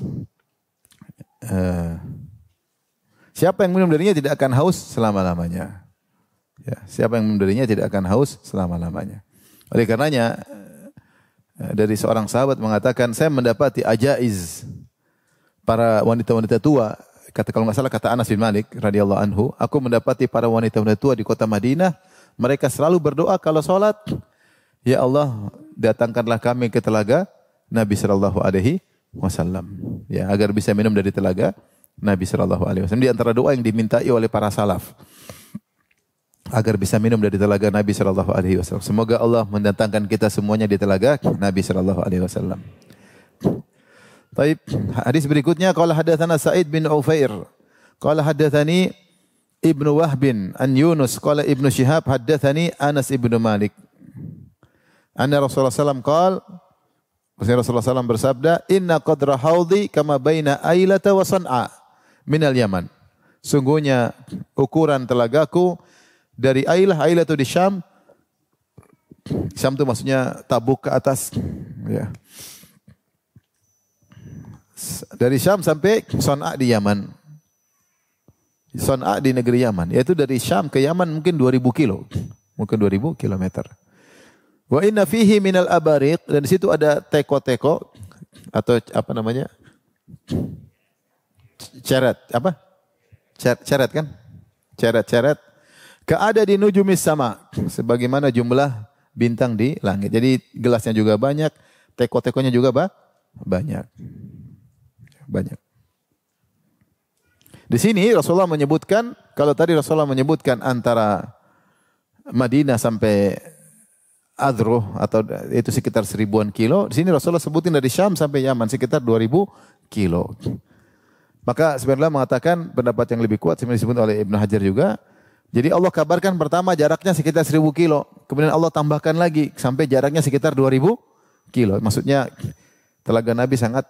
Speaker 1: Siapa yang minum darinya tidak akan haus selama-lamanya. Ya, siapa yang minum darinya tidak akan haus selama-lamanya. Oleh karenanya dari seorang sahabat mengatakan, saya mendapati ajaiz para wanita-wanita tua. Kalau nggak salah kata Anas bin Malik radhiyallahu anhu, aku mendapati para wanita-wanita tua di kota Madinah, mereka selalu berdoa kalau sholat, ya Allah, datangkanlah kami ke telaga Nabi sallallahu alaihi wasallam, ya, agar bisa minum dari telaga Nabi sallallahu alaihi wasallam. Di antara doa yang dimintai oleh para salaf, agar bisa minum dari telaga Nabi sallallahu alaihi wasallam. Semoga Allah mendatangkan kita semuanya di telaga Nabi sallallahu alaihi wasallam. Baik, hadis berikutnya, qala hadatsana Sa'id bin Ufair qala hadatsani Ibnu Wahb an Yunus qala Ibnu Syihab hadatsani Anas ibnu Malik anna Rasulullah sallallahu alaihi wasallam Rasulullah sallallahu bersabda, inna qadra haudhi kama baina Ailata wa San'a minal Yaman, sungguhnya ukuran telagaku dari Ailah itu di Syam itu maksudnya Tabuk ke atas, ya. Dari Syam sampai Son'a di Yaman. Son'a di negeri Yaman. Yaitu dari Syam ke Yaman mungkin 2000 kilo. Mungkin 2000 kilometer. Wa inna fihi minal abariq. Dan di situ ada teko-teko. Atau apa namanya? Ceret. Apa? Ceret kan? Ceret-ceret. Keada di nujumis sama. Sebagaimana jumlah bintang di langit. Jadi gelasnya juga banyak. Teko-tekonya juga banyak. Banyak. Di sini Rasulullah menyebutkan, kalau tadi Rasulullah menyebutkan antara Madinah sampai Adruh atau itu sekitar 1000-an kilo, di sini Rasulullah sebutin dari Syam sampai Yaman sekitar 2000 kilo. Maka sebenarnya mengatakan pendapat yang lebih kuat sebenarnya disebut oleh Ibnu Hajar juga. Jadi Allah kabarkan pertama jaraknya sekitar 1000 kilo. Kemudian Allah tambahkan lagi sampai jaraknya sekitar 2000 kilo. Maksudnya telaga Nabi sangat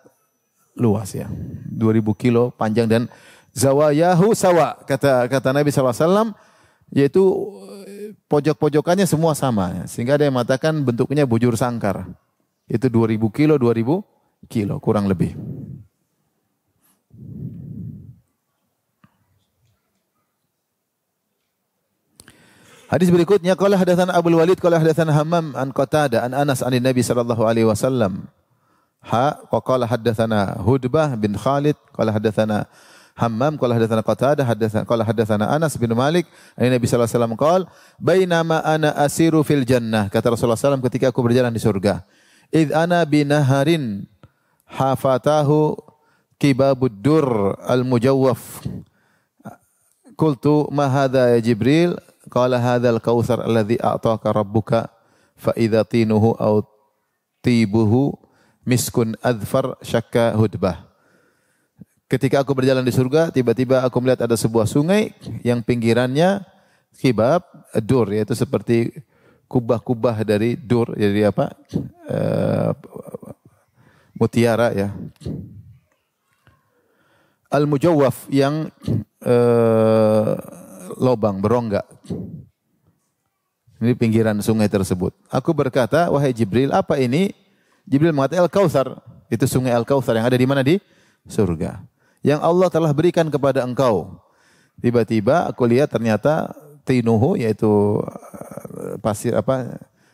Speaker 1: luas ya. 2000 kilo panjang dan zawayahu sawa. Kata Nabi SAW yaitu pojok-pojokannya semua sama. Sehingga ada yang mengatakan bentuknya bujur sangkar. Itu 2000 kilo kurang lebih. Hadis berikutnya qala hadatsana Abdul Walid qala hadatsana Hammam an Qatadah an Anas an Nabi sallallahu alaihi wasallam. Wa qala hadatsana Hudbah bin Khalid qala hadatsana Hammam qala hadatsana Qatadah qala hadatsana Anas bin Malik an Nabi sallallahu alaihi wasallam qala bainama ana asiru fil jannah kata Rasulullah sallallahu ketika aku berjalan di surga id ana binaharin hafatahu kibabud dur al mujawwaf qultu ma hadha ya Jibril qala hadzal kautsar alladzi a'taka rabbuka fa idza tinuhu aw tibuhu miskun adfar syakka hudbah. Ketika aku berjalan di surga, tiba-tiba aku melihat ada sebuah sungai yang pinggirannya kibab dur, yaitu seperti kubah-kubah dari dur, jadi apa? Mutiara ya. Al-mujawwaf yang lobang, berongga. Ini pinggiran sungai tersebut. Aku berkata, wahai Jibril, apa ini? Jibril mengatakan Al-Kautsar. Itu sungai Al-Kautsar yang ada di mana? Di surga. Yang Allah telah berikan kepada engkau. Tiba-tiba aku lihat ternyata tinuhu, yaitu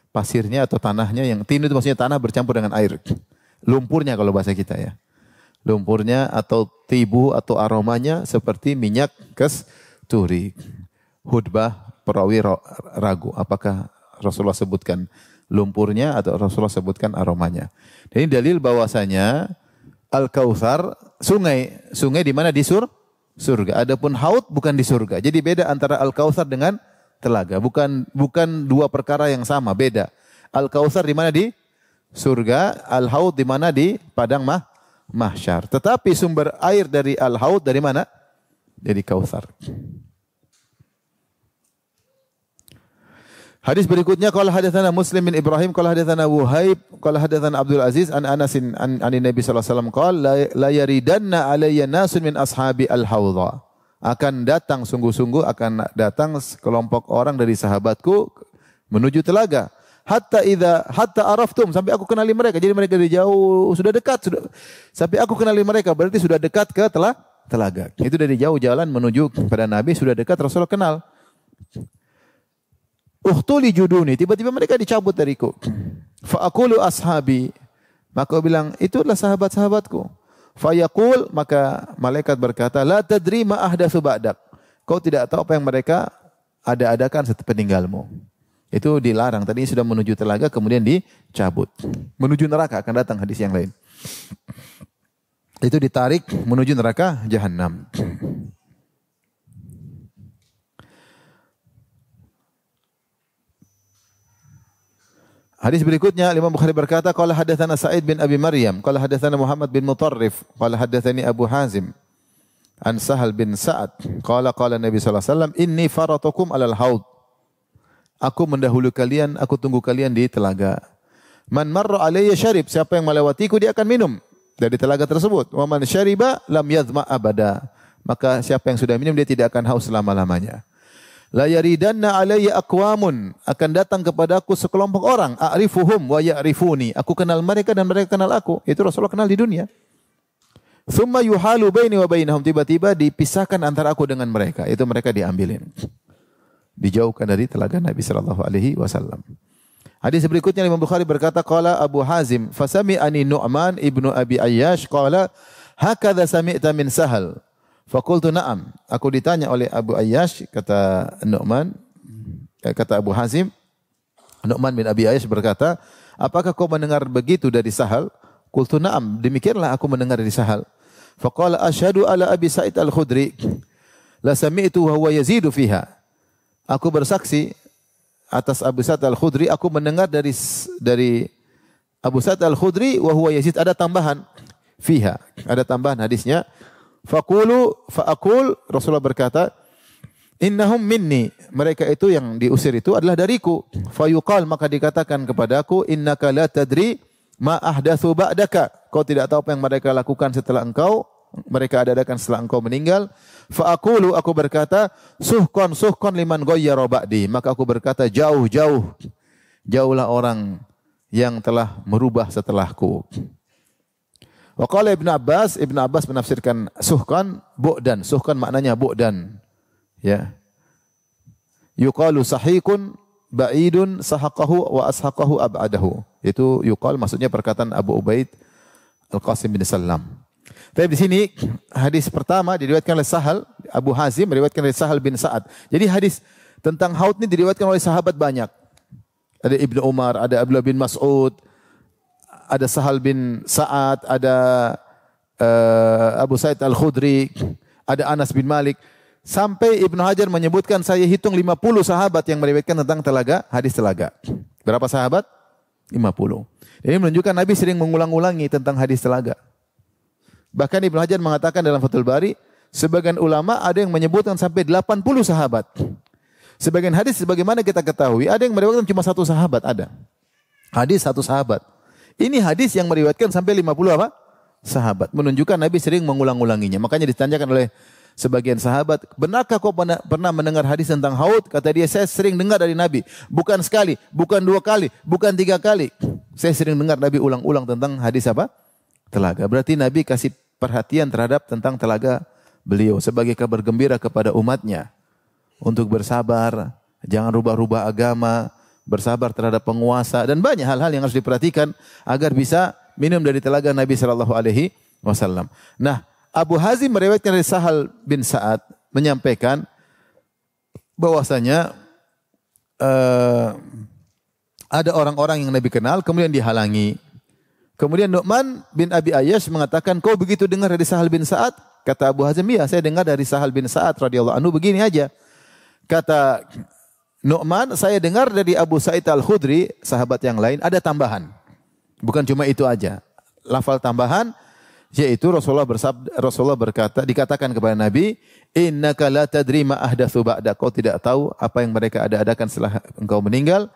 Speaker 1: pasirnya atau tanahnya. Yang tinu itu maksudnya tanah bercampur dengan air. Lumpurnya kalau bahasa kita ya. Lumpurnya atau tibu atau aromanya seperti minyak kasturi. Hudbah perawi ragu apakah Rasulullah sebutkan lumpurnya atau Rasulullah sebutkan aromanya. Dan ini dalil bahwasanya Al-Kautsar sungai di mana? Di surga. Adapun haud bukan di surga. Jadi beda antara Al-Kautsar dengan telaga. Bukan dua perkara yang sama, beda. Al-Kautsar di mana? Di surga, Al-Haud di mana? Di padang mahsyar. Tetapi sumber air dari Al-Haud dari mana? Dari Kautsar. Hadis berikutnya qala hadatsana Muslim bin Ibrahim qala hadatsana Wuhaib qala hadatsana Abdul Aziz an Anas an Nabi sallallahu alaihi wasallam qala la yaridanna alayya nasun min ashabi al-haudha. Akan datang sungguh-sungguh akan datang sekelompok orang dari sahabatku menuju telaga. Hatta araftum sampai aku kenali mereka. Jadi mereka dari jauh sudah dekat sampai aku kenali mereka berarti sudah dekat ke telaga. Itu dari jauh jalan menuju kepada Nabi sudah dekat Rasulullah kenal. Uhtuli juduni, tiba-tiba mereka dicabut dariku. Fa aqulu ashabi, maka aku bilang itulah sahabat-sahabatku. Fa yaqul, maka malaikat berkata, la tadri ma ahdatsu ba'dak. Kau tidak tahu apa yang mereka ada-adakan setelah peninggalmu. Itu dilarang. Tadi sudah menuju telaga kemudian dicabut. Menuju neraka akan datang hadis yang lain. Itu ditarik menuju neraka Jahannam. Hadis berikutnya Imam Bukhari berkata qala hadatsana Sa'id bin Abi Maryam qala hadatsana Muhammad bin Mutarrif qala hadatsani Abu Hazim an Sahal bin Sa'ad qala Nabi sallallahu alaihi wasallam inni faratukum alal haud. Aku mendahului kalian, aku tunggu kalian di telaga. Man marra alayya syarib, siapa yang melewatiku dia akan minum dari telaga tersebut. Wa man syariba lam yadhma abada. Maka siapa yang sudah minum dia tidak akan haus selama-lamanya. La yaridanna alayya aqwamun, akan datang kepadaku sekelompok orang, a'rifuhum wa ya'rifuni, aku kenal mereka dan mereka kenal aku. Itu Rasulullah kenal di dunia. Tsumma yuhalu baini wa bainahum, tiba-tiba dipisahkan antara aku dengan mereka, itu mereka diambilin. Dijauhkan dari telaga Nabi sallallahu alaihi wasallam. Hadis berikutnya Imam Bukhari berkata qala Abu Hazim fasami'ani Nu'man ibnu Abi Ayyash qala hakadha sami'ta min Sahal. Fakultu na'am. Aku ditanya oleh Abu Ayyash, kata Nu'man, kata Abu Hazim, Nu'man bin Abi Ayyash berkata, apakah kau mendengar begitu dari Sahal? Qultu na'am. Demikianlah aku mendengar dari Sahal. Faqala asyhadu ala Abi Sa'id al-Khudri la sami'tu wa huwa yazidu fiha. Aku bersaksi atas Abu Sa'id al-Khudri, aku mendengar dari Abu Sa'id al-Khudri wa huwa yazid, ada tambahan fiha, ada tambahan hadisnya. Fa'akul, Rasulullah berkata, innahum minni, mereka itu yang diusir itu adalah dariku. Fayuqal, maka dikatakan kepadaku, innaka la tadri ma ahdatsu ba'daka. Kau tidak tahu apa yang mereka lakukan setelah engkau, mereka adakan setelah engkau meninggal. Fa'akulu, aku berkata, suhkon liman ghayyara ba'di. Maka aku berkata, jauhlah orang yang telah merubah setelahku. Wa qala Ibnu Abbas menafsirkan suhkan bu'dan. Suhkan maknanya bu'dan. Ya. Yuqalu sahikun ba'idun sahaqahu wa ashaqahu ab'adahu. Itu yuqal maksudnya perkataan Abu Ubaid Al-Qasim bin Sallam. Tapi di sini hadis pertama diriwayatkan oleh Sahal, Abu Hazim meriwayatkan oleh Sahal bin Sa'ad. Jadi hadis tentang haud ini diriwayatkan oleh sahabat banyak. Ada Ibnu Umar, ada Abdullah bin Mas'ud, ada Sahal bin Sa'ad, ada Abu Sa'id Al-Khudri, ada Anas bin Malik. Sampai Ibnu Hajar menyebutkan saya hitung 50 sahabat yang meriwayatkan tentang telaga, hadis telaga. Berapa sahabat? 50. Ini menunjukkan Nabi sering mengulang-ulangi tentang hadis telaga. Bahkan Ibnu Hajar mengatakan dalam Fathul Bari, sebagian ulama ada yang menyebutkan sampai 80 sahabat. Sebagian hadis sebagaimana kita ketahui, ada yang meriwayatkan cuma satu sahabat, ada. Hadis satu sahabat. Ini hadis yang meriwayatkan sampai 50 apa? Sahabat. Menunjukkan Nabi sering mengulang-ulanginya. Makanya ditanyakan oleh sebagian sahabat, benarkah kau pernah mendengar hadis tentang haud? Kata dia, saya sering dengar dari Nabi. Bukan sekali, bukan 2 kali, bukan 3 kali. Saya sering dengar Nabi ulang-ulang tentang hadis apa? Telaga. Berarti Nabi kasih perhatian terhadap tentang telaga beliau sebagai kabar gembira kepada umatnya. Untuk bersabar, jangan rubah-rubah agama, bersabar terhadap penguasa, dan banyak hal-hal yang harus diperhatikan agar bisa minum dari telaga Nabi SAW. Nah, Abu Hazim meriwayatkan dari Sahal bin Sa'ad menyampaikan bahwasanya ada orang-orang yang Nabi kenal kemudian dihalangi. Kemudian Nu'man bin Abi Ayyash mengatakan, kau begitu dengar dari Sahal bin Sa'ad? Kata Abu Hazim, iya saya dengar dari Sahal bin Sa'ad radhiyallahu anhu begini aja. Kata Nu'man, saya dengar dari Abu Sa'id Al-Khudri, sahabat yang lain, ada tambahan. Bukan cuma itu aja. Lafal tambahan, yaitu Rasulullah berkata, dikatakan kepada Nabi, innaka la tadri ma ahdatsu ba'da. Kau tidak tahu apa yang mereka adakan setelah engkau meninggal.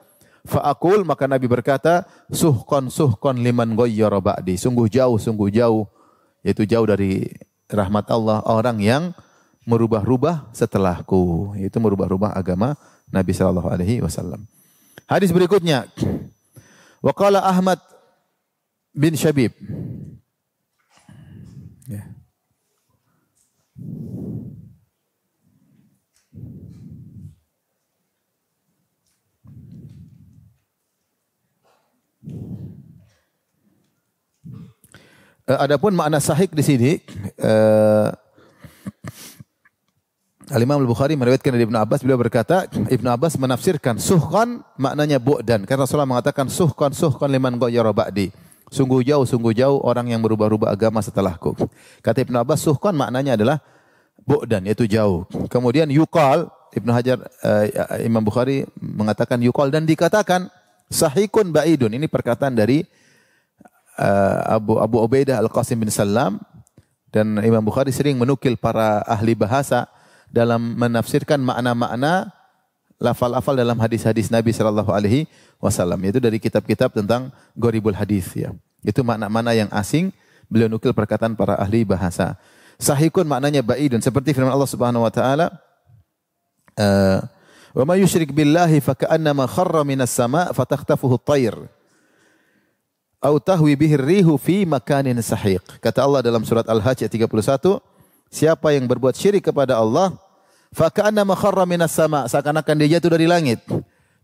Speaker 1: Fa'akul, maka Nabi berkata, suhkon liman ghayyara ba'di. Sungguh jauh, yaitu jauh dari rahmat Allah orang yang merubah-rubah setelahku. Itu merubah-rubah agama Nabi SAW. Hadis berikutnya. Wa qala Ahmad bin Syabib. Ya. Adapun makna sahih di sini, Al-Imam Al-Bukhari meriwayatkan dari Ibnu Abbas, beliau berkata, Ibnu Abbas menafsirkan suhkan maknanya bu'dan, karena Rasulullah mengatakan suhkan liman ghayyara ba'di. Sungguh jauh orang yang berubah-ubah agama setelahku. Kata Ibnu Abbas, suhkan maknanya adalah bu'dan, yaitu jauh. Kemudian yuqal, Ibnu Hajar, Imam Bukhari mengatakan yuqal, dan dikatakan sahikun ba'idun. Ini perkataan dari Abu Ubaidah Al-Qasim bin Sallam, dan Imam Bukhari sering menukil para ahli bahasa dalam menafsirkan makna-makna lafal-lafal dalam hadis-hadis Nabi SAW. Itu dari kitab-kitab tentang Gharibul Hadis. Ya. Itu makna-makna yang asing, beliau nukil perkataan para ahli bahasa. Sahikun maknanya ba'idun, seperti firman Allah Subhanahu Wa Taala, wa ma yusyrik billahi faka'annama kharra minas sama' fatakhtafuhu at-tayr. Au tahwi bihi rihu fi makanin sahiq. Kata Allah dalam surat Al-Hajj ayat 31, siapa yang berbuat syirik kepada Allah, faka'annama kharra minas sama', seakan-akan dia jatuh dari langit.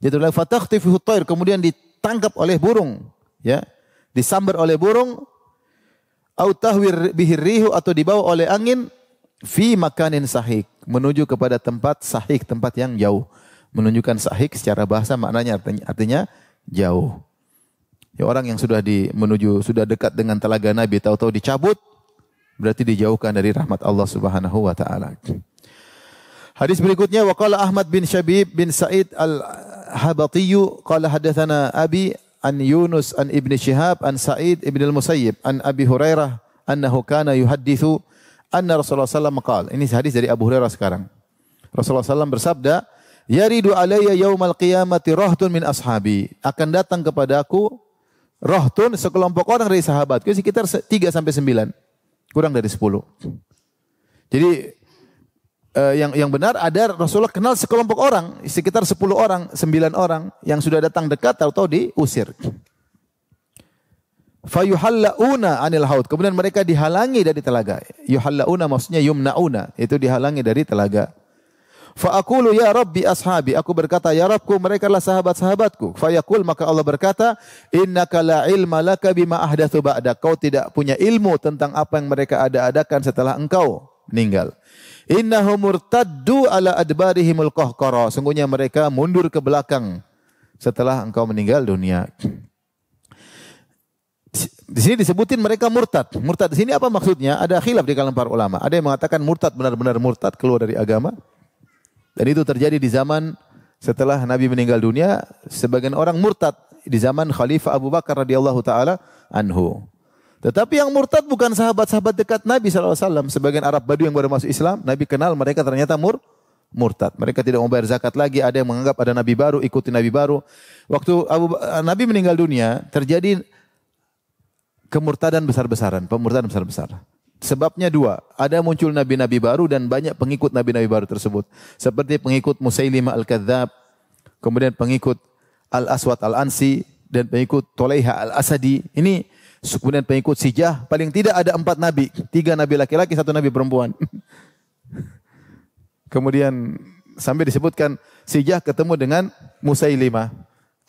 Speaker 1: Jatuh dari langit, fatakhtafuhu at-tayr, kemudian ditangkap oleh burung, ya. Disambar oleh burung, au tahwi bihi rihu, atau dibawa oleh angin, fi makanin sahiq, menuju kepada tempat sahiq, tempat yang jauh. Menunjukkan sahiq secara bahasa maknanya artinya jauh. Ya, orang yang sudah sudah dekat dengan telaga Nabi, tahu-tahu dicabut, berarti dijauhkan dari rahmat Allah Subhanahu wa taala. Hadis berikutnya, wa qala Ahmad bin Syabib bin Sa'id Al-Habati qala hadatsana Abi an Yunus an Ibn Shihab an Sa'id ibn al-Musayyib an Abi Hurairah annahu kana yuhadditsu anna Rasulullah sallallahu alaihi wasallam qala. Ini hadis dari Abu Hurairah sekarang. Rasulullah sallallahu bersabda, "Yaridu alayya yaumal qiyamati rahtun min ashabi." Akan datang kepadaku rahtun, sekelompok orang dari sahabatku, sekitar 3 sampai 9. Kurang dari 10. Jadi yang benar ada Rasulullah kenal sekelompok orang, sekitar 10 orang, 9 orang yang sudah datang dekat atau diusir. Fayuhallauna 'anil haud. Kemudian mereka dihalangi dari telaga. Yuhallauna maksudnya yumnauna, itu dihalangi dari telaga. Fa aqulu ya Rabbi ashabi, aku berkata ya Rabbku, mereka adalah sahabat-sahabatku. Fa yaqul, maka Allah berkata, innaka la ilma laka bima ahdatsu ba'da. Kau tidak punya ilmu tentang apa yang mereka ada-adakan setelah engkau meninggal. Innahum murtaddu ala adbarihimul qahqara. Sungguhnya mereka mundur ke belakang setelah engkau meninggal dunia. Di sini disebutin mereka murtad. Murtad di sini apa maksudnya? Ada khilaf di kalangan para ulama. Ada yang mengatakan murtad benar-benar murtad, keluar dari agama. Dan itu terjadi di zaman setelah Nabi meninggal dunia. Sebagian orang murtad di zaman Khalifah Abu Bakar radhiyallahu taala anhu. Tetapi yang murtad bukan sahabat-sahabat dekat Nabi SAW. Sebagian Arab Badu yang baru masuk Islam, Nabi kenal mereka ternyata murtad. Mereka tidak membayar zakat lagi. Ada yang menganggap ada Nabi baru, ikuti Nabi baru. Waktu Nabi meninggal dunia, terjadi kemurtadan besar-besaran, pemurtadan besar-besaran. Sebabnya 2. Ada muncul nabi-nabi baru dan banyak pengikut nabi-nabi baru tersebut. Seperti pengikut Musailimah al-Kadzdzab, kemudian pengikut Al-Aswad al-Ansi, dan pengikut Tulaiha al-Asadi. Ini kemudian pengikut Sijah. Paling tidak ada 4 nabi. 3 nabi laki-laki, 1 nabi perempuan. Kemudian sampai disebutkan Sijah ketemu dengan Musailimah.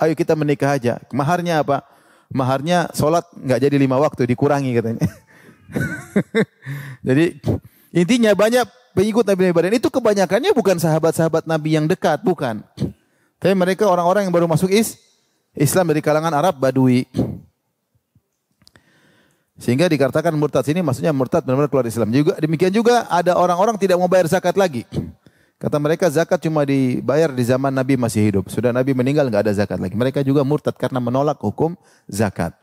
Speaker 1: Ayo kita menikah aja. Maharnya apa? Maharnya sholat nggak jadi 5 waktu, dikurangi katanya. Jadi intinya banyak pengikut Nabi baru. Itu kebanyakannya bukan sahabat-sahabat Nabi yang dekat, bukan. Tapi mereka orang-orang yang baru masuk Islam dari kalangan Arab Badui. Sehingga dikatakan murtad sini maksudnya murtad benar-benar keluar Islam. Juga demikian juga ada orang-orang tidak mau bayar zakat lagi. Kata mereka zakat cuma dibayar di zaman Nabi masih hidup. Sudah Nabi meninggal enggak ada zakat lagi. Mereka juga murtad karena menolak hukum zakat.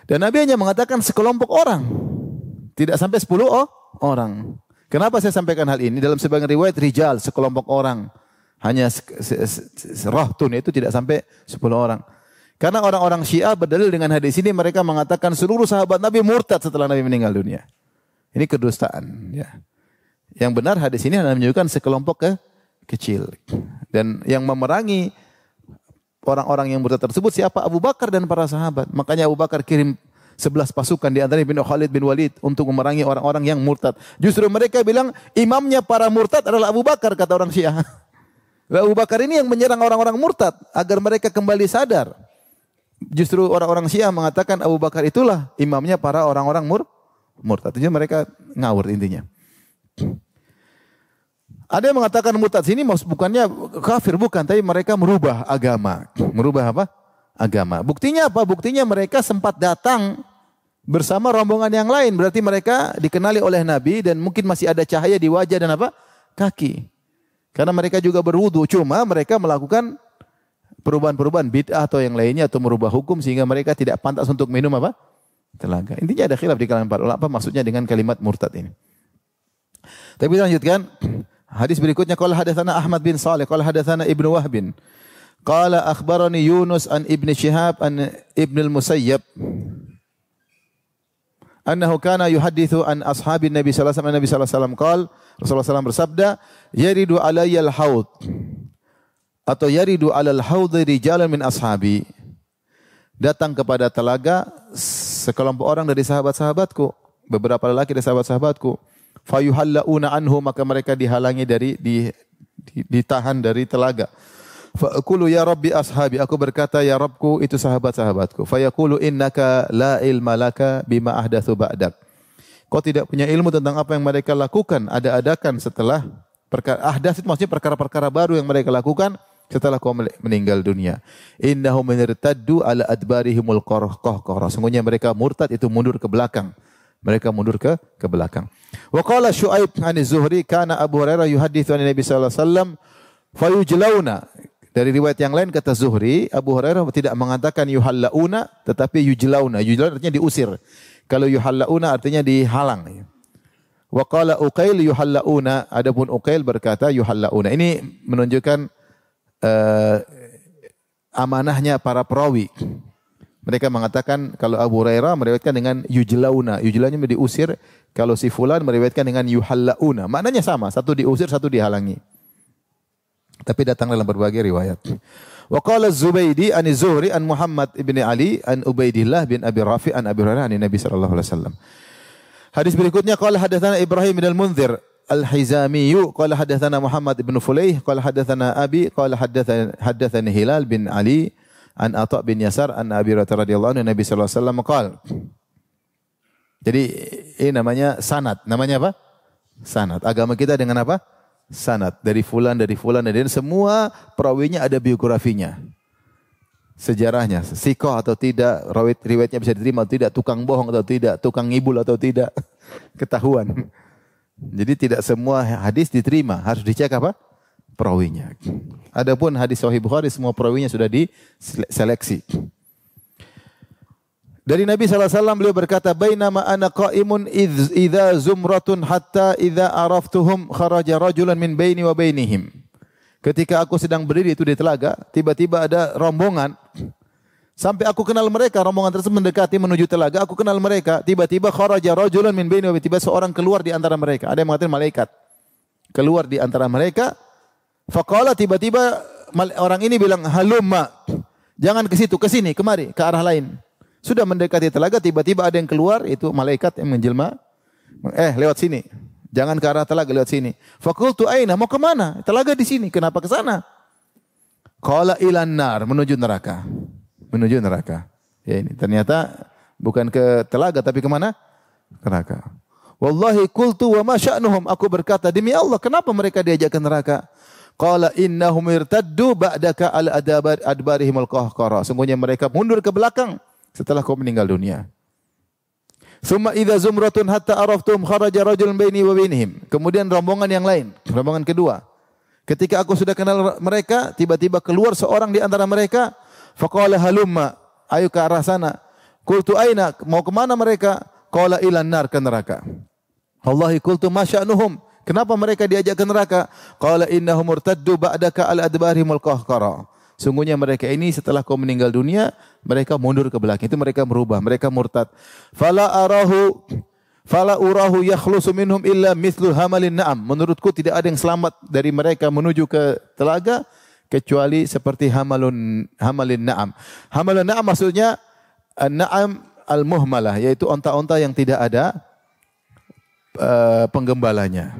Speaker 1: Dan Nabi hanya mengatakan sekelompok orang. Tidak sampai 10 orang. Kenapa saya sampaikan hal ini? Dalam sebagian riwayat rijal, sekelompok orang. Hanya rahtun, itu tidak sampai 10 orang. Karena orang-orang Syiah berdalil dengan hadis ini, mereka mengatakan seluruh sahabat Nabi murtad setelah Nabi meninggal dunia. Ini kedustaan. Ya. Yang benar hadis ini hanya menunjukkan sekelompok kecil. Dan yang memerangi orang-orang yang murtad tersebut siapa? Abu Bakar dan para sahabat. Makanya Abu Bakar kirim 11 pasukan di antaranya bin Khalid bin Walid untuk memerangi orang-orang yang murtad. Justru mereka bilang imamnya para murtad adalah Abu Bakar, kata orang Syiah. Abu Bakar ini yang menyerang orang-orang murtad agar mereka kembali sadar. Justru orang-orang Syiah mengatakan Abu Bakar itulah imamnya para orang-orang murtad. Jadi mereka ngawur intinya. Ada yang mengatakan murtad sini bukannya kafir, bukan, tapi mereka merubah agama. Merubah apa? Agama. Buktinya apa? Buktinya mereka sempat datang bersama rombongan yang lain. Berarti mereka dikenali oleh Nabi dan mungkin masih ada cahaya di wajah dan apa? Kaki. Karena mereka juga berwudu, cuma mereka melakukan perubahan-perubahan bid'ah atau yang lainnya atau merubah hukum sehingga mereka tidak pantas untuk minum apa? Telaga. Intinya ada khilaf di kalangan para ulama apa maksudnya dengan kalimat murtad ini. Tapi kita lanjutkan. Hadis berikutnya qala hadatsana Ahmad bin Shalih qala hadatsana Ibnu Wahb qala akhbarani Yunus an Ibnu Syihab an Ibnu al-Musayyab annahu kana yuhadditsu an ashabin Nabi sallallahu alaihi wasallam qala Rasulullah SAW bersabda yaridu alayyal haud atau yaridu alal haud rijalan min ashabi, datang kepada telaga sekelompok orang dari sahabat-sahabatku, beberapa lelaki dari sahabat-sahabatku. Fayuhallauna anhu, maka mereka dihalangi dari ditahan dari telaga. Fa aqulu ya Rabbi ashabi, aku berkata ya Rabbku itu sahabat-sahabatku. Fa yaqulu innaka la ilma laka bima ahdatsu ba'dak. Kau tidak punya ilmu tentang apa yang mereka lakukan, ada-adakan setelah perkara ahdath itu maksudnya perkara-perkara baru yang mereka lakukan setelah kau meninggal dunia. Innahum yartaddu ala adbarihimul qahqara. Sungguhnya mereka murtad itu mundur ke belakang. Mereka mundur ke belakang. Wa qala Syu'aib 'an Az-Zuhri kana Abu Hurairah yuhadditsu an Nabi sallallahu alaihi wasallam fayujlauna. Dari riwayat yang lain kata Zuhri, Abu Hurairah tidak mengatakan yuhallauna tetapi yujlauna. Yujlauna artinya diusir. Kalau yuhallauna artinya dihalang. Wa qala Uqail yuhallauna. Adapun Uqail berkata yuhallauna. Ini menunjukkan amanahnya para perawi. Mereka mengatakan kalau Abu Hurairah meriwayatkan dengan yujlauna. Yujlauna diusir. Kalau si fulan meriwayatkan dengan yuhallauna. Maknanya sama. Satu diusir, satu dihalangi. Tapi datang dalam berbagai riwayat. Wa qala Az-Zubaydi an Zuhri an Muhammad ibn Ali an Ubaidillah bin Abi Rafi an Abi Hurairah an Nabi sallallahu alaihi wasallam. Hadis berikutnya qala hadatsana Ibrahim bin al-Munzir al-Hizami qala hadatsana Muhammad ibn Fulayh qala hadatsana Abi qala hadatsani Hilal bin Ali an Atha bin Yasar an Abi Hurairah radhiyallahu anhu Nabi sallallahu alaihi wasallam qala. Jadi ini namanya sanad. Namanya apa? Sanad. Agama kita dengan apa? Sanad. Dari fulan, dan semua perawinya ada biografinya. Sejarahnya, sikoh atau tidak, riwayatnya bisa diterima atau tidak, tukang bohong atau tidak, tukang ngibul atau tidak, ketahuan. Jadi tidak semua hadis diterima, harus dicek apa? Perawinya. Adapun hadis Sahih Bukhari semua perawinya sudah diseleksi. Dari Nabi SAW beliau berkata, "Bainama ana qa'imun idza zumratun hatta idza araftuhum kharaja rajulan min baini wa bainihim." Ketika aku sedang berdiri itu di telaga, tiba-tiba ada rombongan. Sampai aku kenal mereka, rombongan tersebut mendekati menuju telaga, aku kenal mereka. Tiba-tiba kharaja rajulan min baini wa bainihim, tiba seorang keluar di antara mereka. Ada yang mengatakan malaikat. Keluar di antara mereka. Faqala, tiba-tiba orang ini bilang, "Halumma." Jangan ke situ, ke sini, kemari, ke arah lain. Sudah mendekati telaga, tiba-tiba ada yang keluar, itu malaikat yang menjelma. Lewat sini. Jangan ke arah telaga, lewat sini. Fakultu aina, mau kemana? Telaga di sini, kenapa ke sana? Qala ilan nar, menuju neraka. Menuju neraka. Ya ini, ternyata bukan ke telaga, tapi kemana? Ke neraka. Wallahi qultu wa ma sya'nuhum. Aku berkata, demi Allah, kenapa mereka diajak ke neraka? Qala innahum irtaddu ba'daka al-adbarihim al-qahqara. Sungguhnya mereka mundur ke belakang setelah kau meninggal dunia. Summa idza zumratun hatta araftum kharaja rajulun baini wa bainihim. Kemudian rombongan yang lain, rombongan kedua. Ketika aku sudah kenal mereka, tiba-tiba keluar seorang di antara mereka, faqala halumma, ayo ke arah sana. Qultu aina, mau ke mana mereka? Qala ilan nar, ke neraka. Wallahi qultu ma sya'nuhum, kenapa mereka diajak ke neraka? Qala innahum murtaddu ba'daka al-adbarihim al-qahqara. Sungguhnya mereka ini setelah kau meninggal dunia, mereka mundur ke belakang. Itu mereka merubah, mereka murtad. Fala urahu yakhlusu minhum illa mithlu hamalin na'am. Menurutku tidak ada yang selamat dari mereka menuju ke telaga kecuali seperti hamalin na'am. Hamalun na'am maksudnya na'am al-muhmalah, yaitu onta-onta yang tidak ada penggembalanya.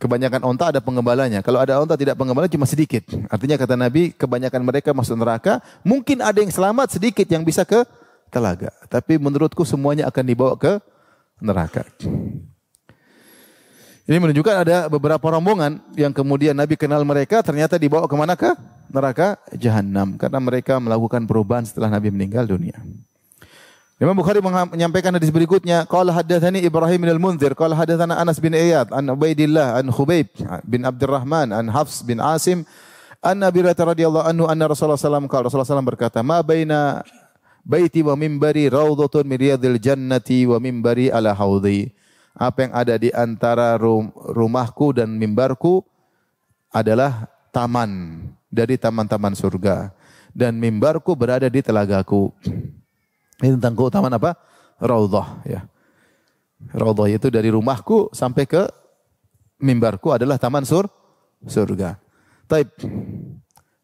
Speaker 1: Kebanyakan onta ada penggembalanya. Kalau ada onta tidak penggembala cuma sedikit. Artinya kata Nabi, kebanyakan mereka masuk neraka. Mungkin ada yang selamat sedikit yang bisa ke telaga. Tapi menurutku semuanya akan dibawa ke neraka. Ini menunjukkan ada beberapa rombongan yang kemudian Nabi kenal mereka, ternyata dibawa kemana? Ke neraka Jahannam. Karena mereka melakukan perubahan setelah Nabi meninggal dunia. Imam Bukhari menyampaikan hadis berikutnya, qala haddatsani Ibrahim bin al-Munzir, qala haddatsana Anas bin Iyad, an Ubaidillah, an Khubayb bin Abdurrahman, an Hafs bin Asim, an Abi Hurairah radhiyallahu anhu anna Rasulullah sallallahu alaihi wasallam berkata, "Ma baina baiti wa mimbari raudhatun min riyadil jannati wa mimbari ala haudhi." Apa yang ada di antara rumahku dan mimbarku adalah taman dari taman-taman surga, dan mimbarku berada di telagaku. Ini tentang keutamaan apa? Raudhah, ya. Raudhah itu dari rumahku sampai ke mimbarku adalah taman surga. Taib.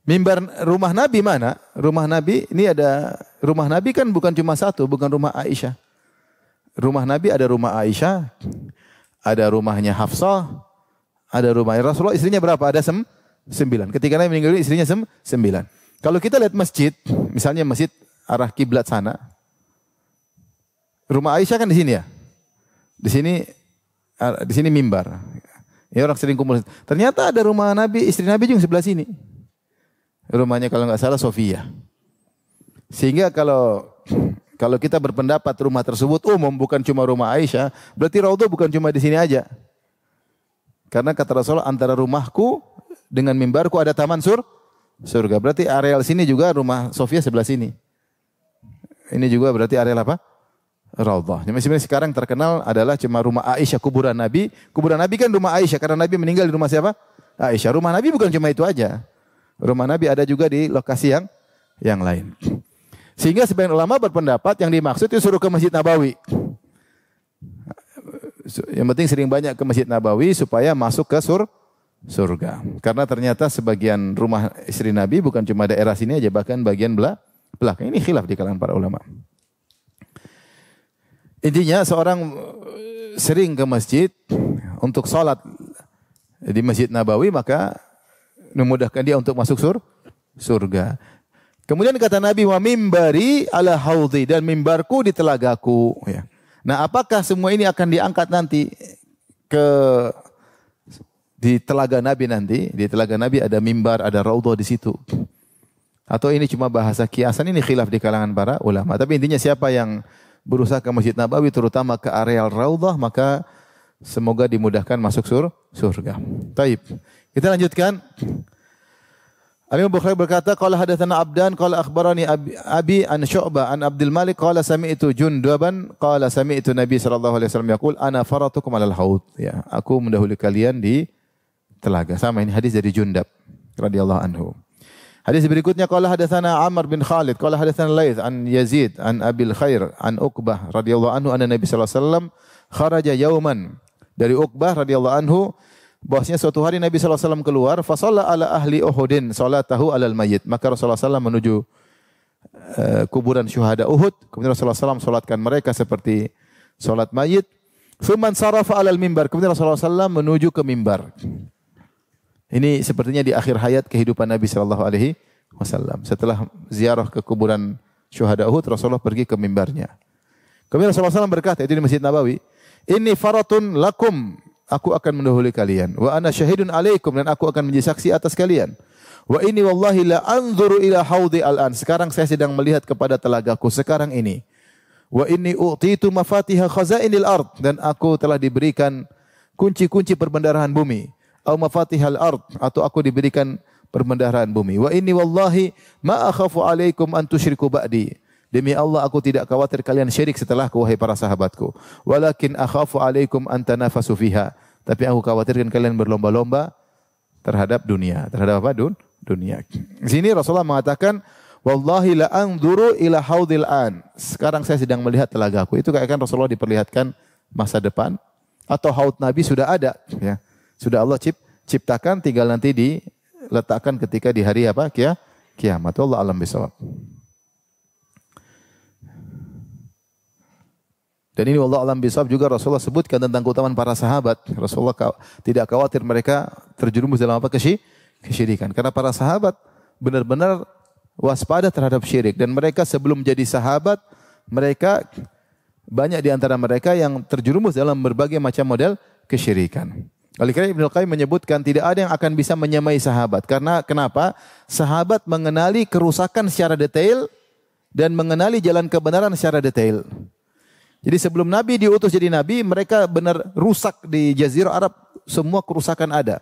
Speaker 1: Mimbar rumah Nabi mana? Rumah Nabi ini ada, rumah Nabi kan bukan cuma satu, bukan rumah Aisyah. Rumah Nabi ada rumah Aisyah, ada rumahnya Hafsah, ada rumah Rasulullah. Istrinya berapa? Ada 9. Ketika Nabi meninggal istrinya 9. Kalau kita lihat masjid, misalnya masjid arah kiblat sana, rumah Aisyah kan di sini ya. Di sini mimbar. Ya orang sering kumpul. Ternyata ada rumah Nabi, istri Nabi juga sebelah sini. Rumahnya kalau nggak salah Sofia. Sehingga kalau kita berpendapat rumah tersebut umum, bukan cuma rumah Aisyah, berarti Raudhah bukan cuma di sini aja. Karena kata Rasulullah, antara rumahku dengan mimbarku ada taman surga. Berarti areal sini juga rumah Sofia sebelah sini. Ini juga berarti areal apa? Raudhah. Sebenarnya sekarang terkenal adalah cuma rumah Aisyah, kuburan Nabi. Kuburan Nabi kan rumah Aisyah karena Nabi meninggal di rumah siapa? Aisyah. Rumah Nabi bukan cuma itu aja. Rumah Nabi ada juga di lokasi yang lain. Sehingga sebagian ulama berpendapat yang dimaksud itu suruh ke Masjid Nabawi. Yang penting sering banyak ke Masjid Nabawi supaya masuk ke surga. Karena ternyata sebagian rumah istri Nabi bukan cuma daerah sini aja, bahkan bagian belakang. Ini khilaf di kalangan para ulama. Intinya seorang sering ke masjid untuk sholat di Masjid Nabawi maka memudahkan dia untuk masuk surga. Kemudian kata Nabi, wa mimbari ala haudhi, dan mimbarku di telagaku. Ya. Nah, apakah semua ini akan diangkat nanti di telaga Nabi nanti? Di telaga Nabi ada mimbar, ada raudhah di situ. Atau ini cuma bahasa kiasan? Ini khilaf di kalangan para ulama. Tapi intinya siapa yang berusaha ke Masjid Nabawi, terutama ke areal raudhah, maka semoga dimudahkan masuk surga. Taib. Kita lanjutkan. Al-Imam Bukhari berkata, qala hadatsana Abdan qala akhbarani Abi an Syu'bah an Abdul Malik qala sami'tu Jundaban qala sami'tu Nabi sallallahu alaihi wasallam yaqul ana faratukum 'alal haud. Ya, aku mendahului kalian di telaga. Sama ini hadis dari Jundab radhiyallahu anhu. Hadis berikutnya qala hadatsana Amr bin Khalid qala hadatsana Laits an Yazid an Abil Khair an Uqbah radhiyallahu anhu anna Nabi sallallahu alaihi wasallam kharaja yauman. Dari Uqbah radhiyallahu anhu bahwasanya suatu hari Nabi sallallahu alaihi wasallam keluar fa shalla ala ahli Uhudin salatahu alal mayyit. Maka Rasulullah sallallahu menuju kuburan syuhada Uhud. Kemudian Rasulullah sallallahu salatkan mereka seperti salat mayit. Tsumman sarafa alal mimbar. Kemudian Rasulullah sallallahu menuju ke mimbar. Ini sepertinya di akhir hayat kehidupan Nabi sallallahu alaihi wasallam. Setelah ziarah ke kuburan syuhada Uhud, Rasulullah pergi ke mimbarnya. Kemudian Rasulullah SAW berkata, itu di Masjid Nabawi, "Inni faratun lakum, aku akan mendahului kalian. Wa ana syahidun alaikum, dan aku akan menjadi saksi atas kalian. Wa inni wallahi la anzuru ila haudi al-an." Sekarang saya sedang melihat kepada telagaku sekarang ini. Wa inni u'titu mafatiha khazainil ard, dan aku telah diberikan kunci-kunci perbendaharaan bumi. Au mafatihal ard, atau aku diberikan perbendaharaan bumi. Wa inni wallahi ma akhafu alaikum an tusyriku ba'di. Demi Allah aku tidak khawatir kalian syirik setelahku, wahai para sahabatku. Walakin akhafu alaikum an tanafasu fiha. Tapi aku khawatirkan kalian berlomba-lomba terhadap dunia. Terhadap apa? Dunia. Di sini Rasulullah mengatakan, wallahi la anzuru ila haudil an. Sekarang saya sedang melihat telagaku. Itu kayak kan Rasulullah diperlihatkan masa depan, atau haud Nabi sudah ada, ya. Sudah Allah ciptakan, tinggal nanti diletakkan ketika di hari apa? Kiamat. Wallahu a'lam bishawab. Dan ini wallahu a'lam bishawab juga Rasulullah sebutkan tentang keutamaan para sahabat. Rasulullah tidak khawatir mereka terjerumus dalam apa? Kesyirikan. Karena para sahabat benar-benar waspada terhadap syirik, dan mereka sebelum jadi sahabat, mereka banyak di antara mereka yang terjerumus dalam berbagai macam model kesyirikan. Oleh karena Ibnu Qayyim menyebutkan tidak ada yang akan bisa menyamai sahabat. Karena kenapa? Sahabat mengenali kerusakan secara detail dan mengenali jalan kebenaran secara detail. Jadi sebelum Nabi diutus jadi Nabi, mereka benar rusak di Jazirah Arab. Semua kerusakan ada.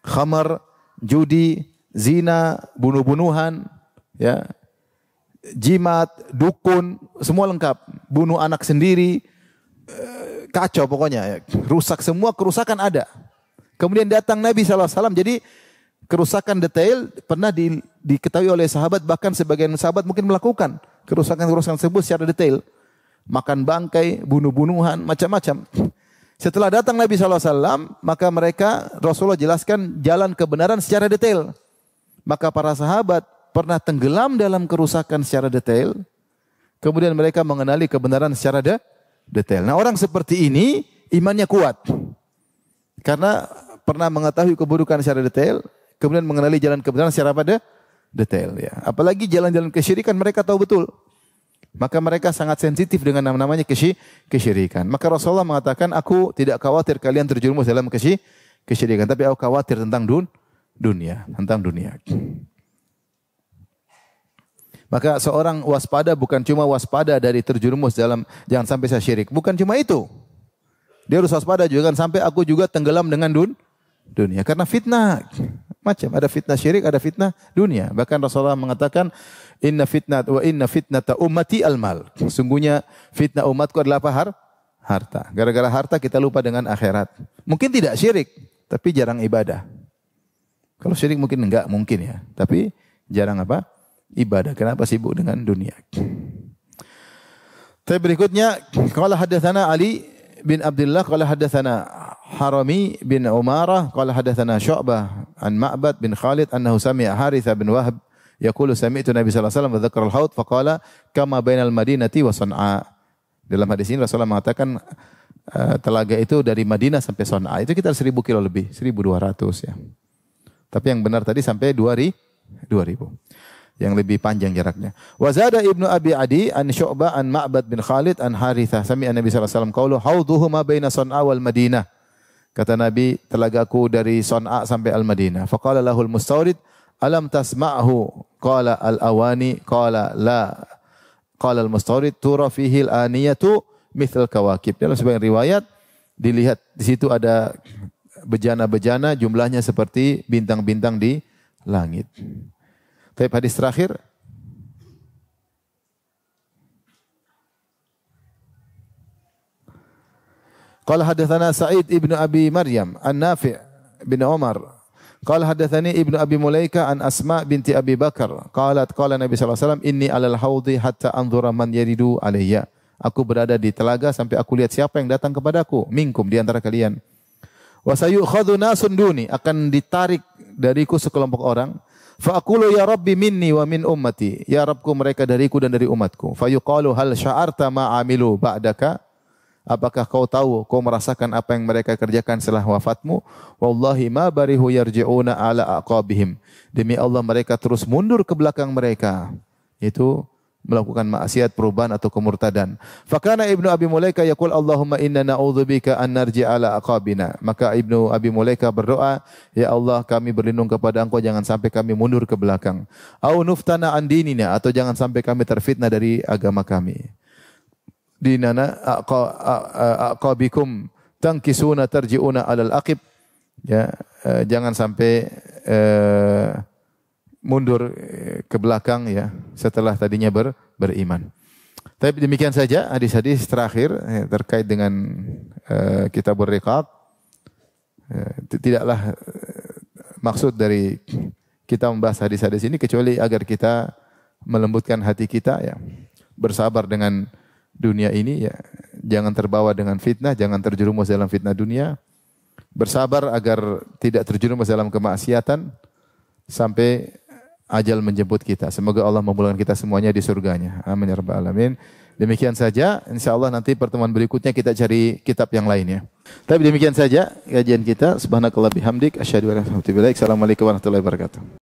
Speaker 1: Khamar, judi, zina, bunuh-bunuhan, ya, jimat, dukun, semua lengkap. Bunuh anak sendiri, kacau pokoknya. Rusak, semua kerusakan ada. Kemudian datang Nabi SAW, jadi kerusakan detail pernah diketahui oleh sahabat, bahkan sebagian sahabat mungkin melakukan kerusakan-kerusakan tersebut secara detail. Makan bangkai, bunuh-bunuhan, macam-macam. Setelah datang Nabi SAW, maka Rasulullah jelaskan jalan kebenaran secara detail. Maka para sahabat pernah tenggelam dalam kerusakan secara detail, kemudian mereka mengenali kebenaran secara detail. Nah, orang seperti ini imannya kuat. Karena pernah mengetahui keburukan secara detail, kemudian mengenali jalan kebenaran secara detail. Ya. Apalagi jalan-jalan kesyirikan mereka tahu betul. Maka mereka sangat sensitif dengan namanya kesyirikan. Maka Rasulullah mengatakan, aku tidak khawatir kalian terjerumus dalam kesyirikan, tapi aku khawatir tentang dunia. Maka seorang waspada bukan cuma waspada dari terjerumus dalam jangan sampai saya syirik. Bukan cuma itu. Dia harus waspada juga, kan sampai aku juga tenggelam dengan dunia. Karena fitnah. macam. Ada fitnah syirik, ada fitnah dunia. Bahkan Rasulullah mengatakan, inna fitnata ummati al-mal. Sungguhnya fitnah umatku adalah apa? Harta. Gara-gara harta kita lupa dengan akhirat. Mungkin tidak syirik, tapi jarang ibadah. Kalau syirik mungkin enggak, mungkin ya. Tapi jarang apa? Ibadah. Kenapa sibuk dengan dunia? Tapi berikutnya, qala hadatsana Ali bin Abdullah qala hadatsana Harami bin Umarah qala hadatsana Syu'bah an Ma'bad bin Khalid annahu sami'a Haritsah bin Wahb yaqulu sami'tu Nabi sallallahu alaihi wasallam wa dzakara al-haud faqala kama bainal Madinati wa Sana'a. Dalam hadis ini Rasulullah mengatakan telaga itu dari Madinah sampai Sana'a itu sekitar 1000 kilo lebih, 1200 ya. Tapi yang benar tadi sampai 2000. Yang lebih panjang jaraknya. Wa zada Ibnu Abi Adi an Syu'bah an Ma'bad bin Khalid an Haritsah sami'a Nabi sallallahu alaihi wasallam qaulu hauduhu ma baina Sana'a wal Madinah. Kata Nabi, telagaku dari Sana'a sampai Al-Madinah. Faqala lahul mustawrid alam tasma'hu qala al-awani qala la. Qala al-mustawrid tura fihi al-aniyatu mithl kawakib. Dalam sebagian riwayat dilihat di situ ada bejana-bejana jumlahnya seperti bintang-bintang di langit. Tapi hadis terakhir qala hadatsana Sa'id ibnu Abi Maryam an Nafi' bin Umar qala hadatsani ibnu Abi Mulaika an Asma binti Abi Bakar qalat qala Nabi sallallahu alaihi wasallam inni 'alal haudi hatta anzura man yaridu alayya. Aku berada di telaga sampai aku lihat siapa yang datang kepadaku minkum di antara kalian. Wa sayukhadhu nasun duni, akan ditarik dariku sekelompok orang. Fa aqulu ya Rabbi minni wa min ummati. Ya Rabbku mereka dariku dan dari umatku. Fa yuqalu hal sya'arta ma amilu ba'daka? Apakah kau tahu, kau merasakan apa yang mereka kerjakan setelah wafatmu? Wallahi ma barihu yarji'una ala aqabihim. Demi Allah mereka terus mundur ke belakang mereka. Itu melakukan maksiat, perubahan atau kemurtadan. Fakana Ibnu Abi Mulaika yaqul Allahumma inna na'udzubika an narji'a ala aqabina. Maka Ibnu Abi Mulaika berdoa, ya Allah kami berlindung kepada Engkau jangan sampai kami mundur ke belakang. Au nuftana an dinina, atau jangan sampai kami terfitnah dari agama kami. Dinana aqabikum tankisuna tarji'una alal aqib. Ya, jangan sampai mundur ke belakang ya setelah tadinya beriman. Tapi demikian saja hadis-hadis terakhir terkait dengan Kitabur Riqaq. Tidaklah maksud dari kita membahas hadis-hadis ini kecuali agar kita melembutkan hati kita ya. Bersabar dengan dunia ini ya. Jangan terbawa dengan fitnah, jangan terjerumus dalam fitnah dunia. Bersabar agar tidak terjerumus dalam kemaksiatan sampai ajal menjemput kita. Semoga Allah memulangkan kita semuanya di surganya. Amin ya rabbal alamin. Demikian saja. InsyaAllah nanti pertemuan berikutnya kita cari kitab yang lainnya. Tapi demikian saja kajian kita. Subhanakallah bihamdik. Asyhadu an la ilaha illa anta astaghfiruka wa atubu ilaik. Assalamualaikum warahmatullahi wabarakatuh.